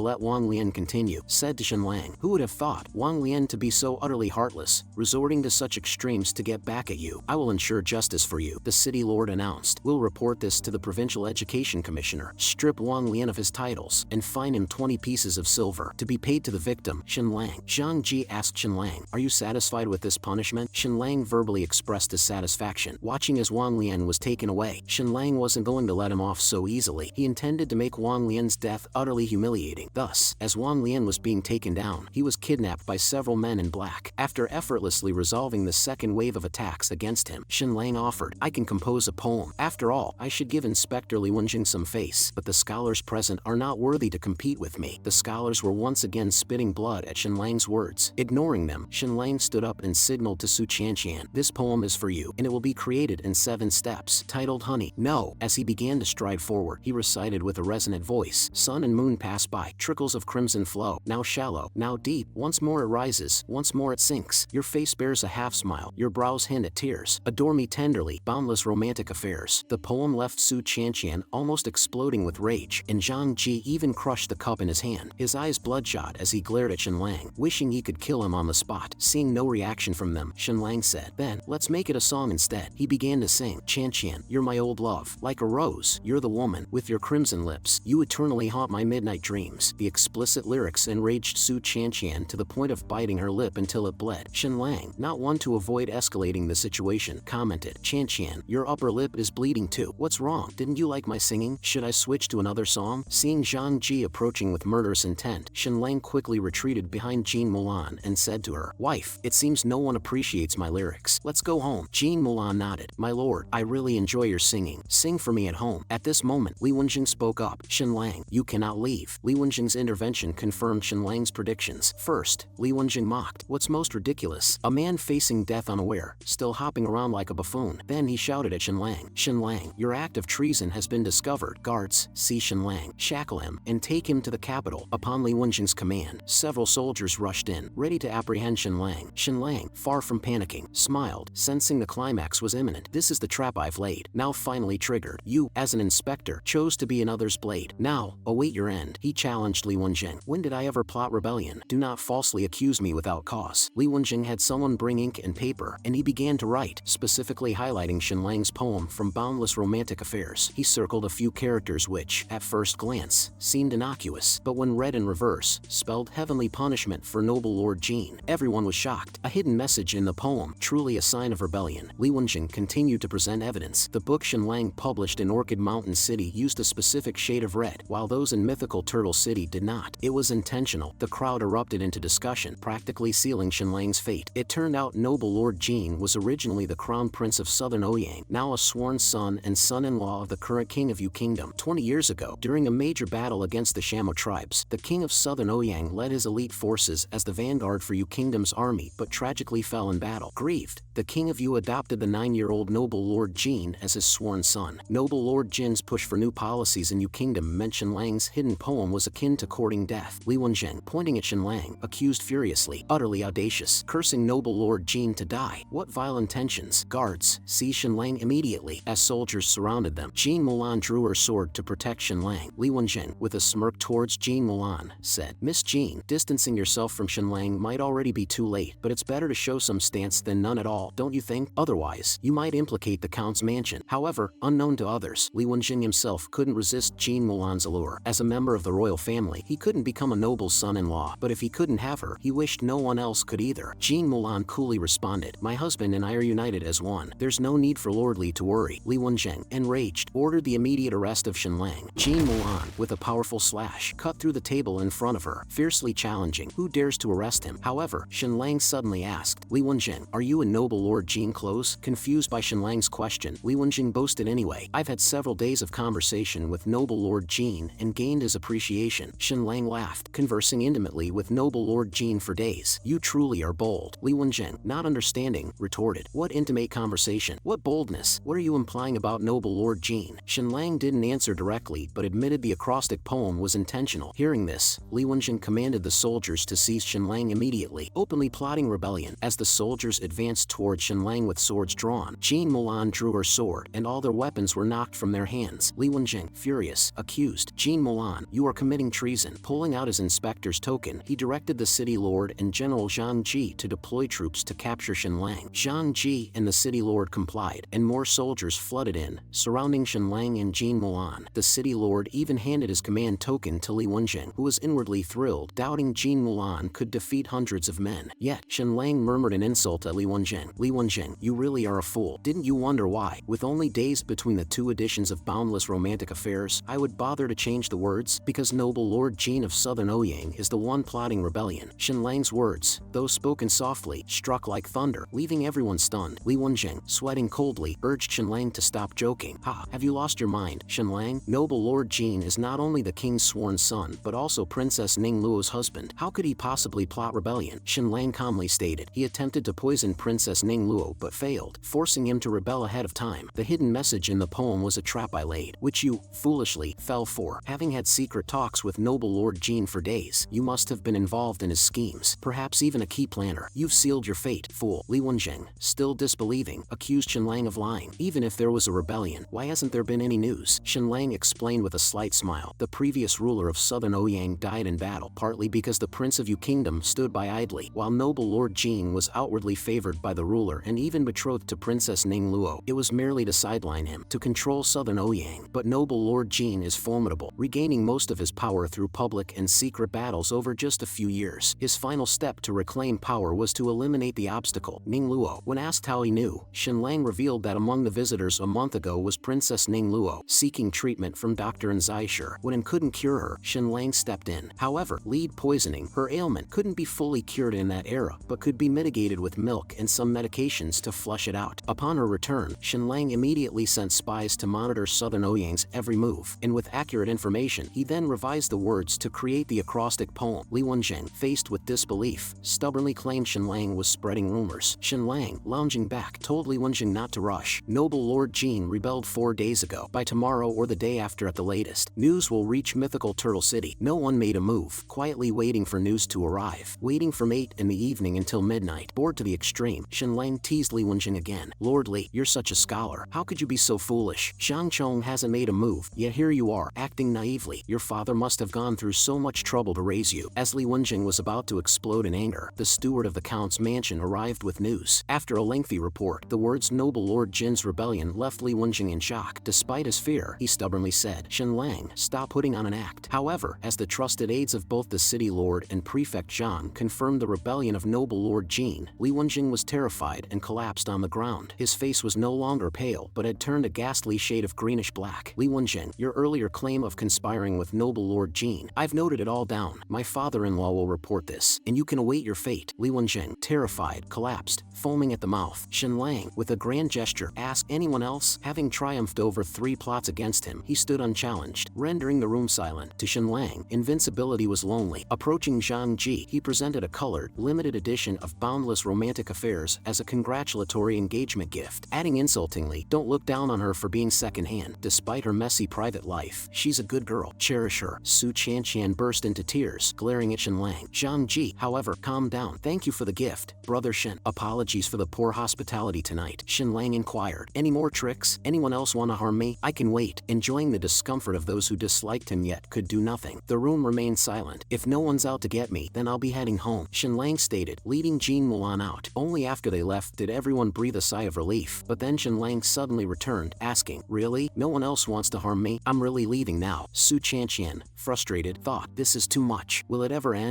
let Wang Lian continue, said to Shenlang, who would have thought Wang Lian to be so utterly heartless, resorting to such extremes to get back at you? I will ensure justice for you, the city lord announced. We'll report this to the provincial education commissioner, strip Wang Lian of his titles, and fine him 20 pieces of silver, to be paid to the victim. Shenlang. Zhang Ji asked Shenlang, are you satisfied with this punishment? Shenlang verbally expressed his satisfaction, watching as Wang Lian was taken away. Shenlang wasn't going to let him off so easily. He intended to make Wang Lian's death utterly humiliating. Thus, as Wang Lian was being taken down, he was kidnapped by several men in black. After effortlessly resolving the second wave of attacks against him, Shenlang offered, I can compose a poem. After all, I should give Inspector Li Wenjing some face, but the scholars present are not worthy to compete with me. The scholars were once again spitting blood at Shenlang's words. Ignoring them, Shenlang stood up and signaled to Su Chanqian, this poem is for you, and it will be created in 7 steps, titled Honey. No. As he began to stride forward, he recited with a resonant voice, sun and moon pass by, trickles of crimson flow, now shallow, now deep, once more it rises, once more it sinks, your face bears a half smile, your brows hint at tears, adore me tenderly, boundless romantic affairs. The poem left Su Chanqian almost exploding with rage, and Zhang Ji even crushed the cup in his hand, his eyes bloodshot as he glared at Shenlang, wishing he could kill him on the spot. Seeing no reaction from them, Shenlang said, then, let's make it a song instead. He began to sing, Chanqian, you're my old love, like a rose, you're the woman, with your crimson lips, you would eternally haunt my midnight dreams. The explicit lyrics enraged Su Qianqian to the point of biting her lip until it bled. Shenlang, not one to avoid escalating the situation, commented, "Qianqian, your upper lip is bleeding too. What's wrong? Didn't you like my singing? Should I switch to another song?" Seeing Zhang Ji approaching with murderous intent, Shenlang quickly retreated behind Jean Mulan and said to her, "Wife, it seems no one appreciates my lyrics. Let's go home." Jean Mulan nodded. "My lord, I really enjoy your singing. Sing for me at home." At this moment, Li Wenjing spoke up. "Shenlang, you cannot leave." Li Wenjing's intervention confirmed Shenlang's predictions. First, Li Wenjing mocked, "What's most ridiculous? A man facing death unaware, still hopping around like a buffoon." Then he shouted at Shenlang, "Shenlang, your act of treason has been discovered. Guards, see Shenlang, shackle him, and take him to the capital." Upon Li Wenjing's command, several soldiers rushed in, ready to apprehend Shenlang. Shenlang, far from panicking, smiled, sensing the climax was imminent. "This is the trap I've laid, now finally triggered. You, as an inspector, chose to be another's blade. Now, await your end." He challenged Li Wenjing. "When did I ever plot rebellion? Do not falsely accuse me without cause." Li Wenjing had someone bring ink and paper, and he began to write, specifically highlighting Shenlang's poem from Boundless Romantic Affairs. He circled a few characters which, at first glance, seemed innocuous, but when read in reverse, spelled heavenly punishment for noble Lord Jean. Everyone was shocked. A hidden message in the poem, truly a sign of rebellion. Li Wenjing continued to present evidence. The book Shenlang published in Orchid Mountain City used a specific shade of red, while those in Mythical Turtle City did not. It was intentional. The crowd erupted into discussion, practically sealing Shenlang's fate. It turned out noble Lord Jean was originally the crown prince of Southern Ouyang, now a sworn son and son-in-law of the current king of Yu Kingdom. 20 years ago, during a major battle against the Shamo tribes, the king of Southern Ouyang led his elite forces as the vanguard for Yu Kingdom's army, but tragically fell in battle. Grieved, the king of Yu adopted the 9-year-old noble Lord Jean as his sworn son. Noble Lord Jin's push for new policies in Yu Kingdom meant Shenlang's hidden poem was akin to courting death. Li Wenjing, pointing at Shenlang, accused furiously, utterly audacious, cursing noble Lord Jean to die. What vile intentions! Guards, seize Shenlang immediately. As soldiers surrounded them, Jean Mulan drew her sword to protect Shenlang. Li Wenjing, with a smirk towards Jean Mulan, said, "Miss Jean, distancing yourself from Shenlang might already be too late, but it's better to show some stance than none at all, don't you think? Otherwise, you might implicate the Count's mansion." However, unknown to others, Li Wenjing himself couldn't resist Jean Mulan's allure. As a member of the royal family, he couldn't become a noble son-in-law, but if he couldn't have her, he wished no one else could either. Jean Mulan coolly responded, "My husband and I are united as one. There's no need for Lord Li to worry." Li Wenjing, enraged, ordered the immediate arrest of Shenlang. Jean Mulan, with a powerful slash, cut through the table in front of her, fiercely challenging, "Who dares to arrest him?" However, Shenlang suddenly asked, "Li Wenjing, are you in noble Lord Jean clothes?" Confused by Shenlang's question, Li Wenjing boasted anyway, "I've had several days of conversation with noble Lord Jean and gained his appreciation." Shenlang laughed, "Conversing intimately with noble Lord Jean for days. You truly are bold." Li Wenjing, not understanding, retorted, "What intimate conversation? What boldness? What are you implying about noble Lord Jean?" Shenlang didn't answer directly, but admitted the acrostic poem was intentional. Hearing this, Li Wenjing commanded the soldiers to seize Shenlang immediately, openly plotting rebellion. As the soldiers advanced toward Shenlang with swords drawn, Jean Mulan drew her sword, and all their weapons were knocked from their hands. Li Wenjing, furious, accused, "Jean Mulan, you are committing treason." Pulling out his inspector's token, he directed the city lord and General Zhang Ji to deploy troops to capture Shenlang. Zhang Ji and the city lord complied, and more soldiers flooded in, surrounding Shenlang and Jean Mulan. The city lord even handed his command token to Li Wenjing, who was inwardly thrilled, doubting Jean Mulan could defeat hundreds of men. Yet, Shenlang murmured an insult at Li Wenjing. "Li Wenjing, you really are a fool. Didn't you wonder why, with only days between the two editions of Boundless Romantic Affairs, I would bother to change the words? Because noble Lord Jean of Southern Ouyang is the one plotting rebellion." Shenlang's words, though spoken softly, struck like thunder, leaving everyone stunned. Li Wenjing, sweating coldly, urged Shenlang to stop joking. "Ha, have you lost your mind, Shenlang? Noble Lord Jean is not only the king's sworn son, but also Princess Ning Luo's husband. How could he possibly plot rebellion?" Shenlang calmly stated. He attempted to poison Princess Ning Luo, but failed, forcing him to rebel ahead of time. The hidden message in the poem was a trap I laid, which you, foolishly, fell for. Having had secret talks with noble Lord Jean for days, you must have been involved in his schemes, perhaps even a key planner. You've sealed your fate, fool. Li Wenjing, still disbelieving, accused Shenlang of lying. Even if there was a rebellion, why hasn't there been any news? Shenlang explained with a slight smile. The previous ruler of Southern Ouyang died in battle, partly because the Prince of Yu Kingdom stood by idly, while noble Lord Jean was outwardly favored by the ruler and even betrothed to Princess Ning Luo. It was merely to sideline him, to control Southern Ouyang. But noble Lord Jean is formidable, regaining most of his power through public and secret battles over just a few years. His final step to reclaim power was to eliminate the obstacle, Ningluo. When asked how he knew, Shenlang revealed that among the visitors a month ago was Princess Ningluo, seeking treatment from Dr. Nzaishir. When it couldn't cure her, Shenlang stepped in. However, lead poisoning, her ailment, couldn't be fully cured in that era, but could be mitigated with milk and some medications to flush it out. Upon her return, Shenlang immediately sent spies to monitor Southern Ouyang's every move, and with accurate information, he then revised the words to create the acrostic poem. Li Wenjing, faced with disbelief, stubbornly claimed Shenlang was spreading rumors. Shenlang, lounging back, told Li Wenjing not to rush. Noble Lord Jin rebelled 4 days ago. By tomorrow or the day after at the latest, news will reach mythical Turtle City. No one made a move, quietly waiting for news to arrive. Waiting from 8 in the evening until midnight. Bored to the extreme, Shenlang teased Li Wenjing again. Lord Li, you're such a scholar. How could you be so foolish? Zhang Chong hasn't made a move, yet here you are, acting naively. Your father must have gone through so much trouble to raise you. As Li Wenjing was about to explode in anger, the steward of the Count's mansion arrived with news. After a lengthy report, the words Noble Lord Jin's rebellion left Li Wenjing in shock. Despite his fear, he stubbornly said, Shenlang, stop putting on an act. However, as the trusted aides of both the city lord and prefect Zhang confirmed the rebellion of Noble Lord Jin, Li Wenjing was terrified and collapsed on the ground. His face was no longer pale, but had turned a ghastly shade of greenish black. Li Wenjing, your earlier claim of conspiring with Noble Lord Jin, I've noted it all down. My father-in-law will report this, and you can await your fate. Li Wenjing, terrified, collapsed, foaming at the mouth. Shenlang, with a grand gesture, asked anyone else. Having triumphed over 3 plots against him, he stood unchallenged, rendering the room silent. To Shenlang, invincibility was lonely. Approaching Zhang Ji, he presented a colored, limited edition of Boundless Romantic Affairs as a congratulatory engagement gift, adding insultingly, don't look down on her for being secondhand. Despite her messy private life, she's a good girl. Cherish her. Su Qianqian burst into tears, glaring at Shenlang. Zhang Ji, however, calmed down. Thank you for the gift, Brother Shen. Apologies for the poor hospitality tonight. Shenlang inquired. Any more tricks? Anyone else want to harm me? I can wait. Enjoying the discomfort of those who disliked him yet could do nothing. The room remained silent. If no one's out to get me, then I'll be heading home, Shenlang stated, leading Jin Mulan out. Only after they left did everyone breathe a sigh of relief. But then Shenlang suddenly returned, asking, really? No one else wants to harm me? I'm really leaving now. Su Qianqian, frustrated, thought, this is too much. Will it ever end?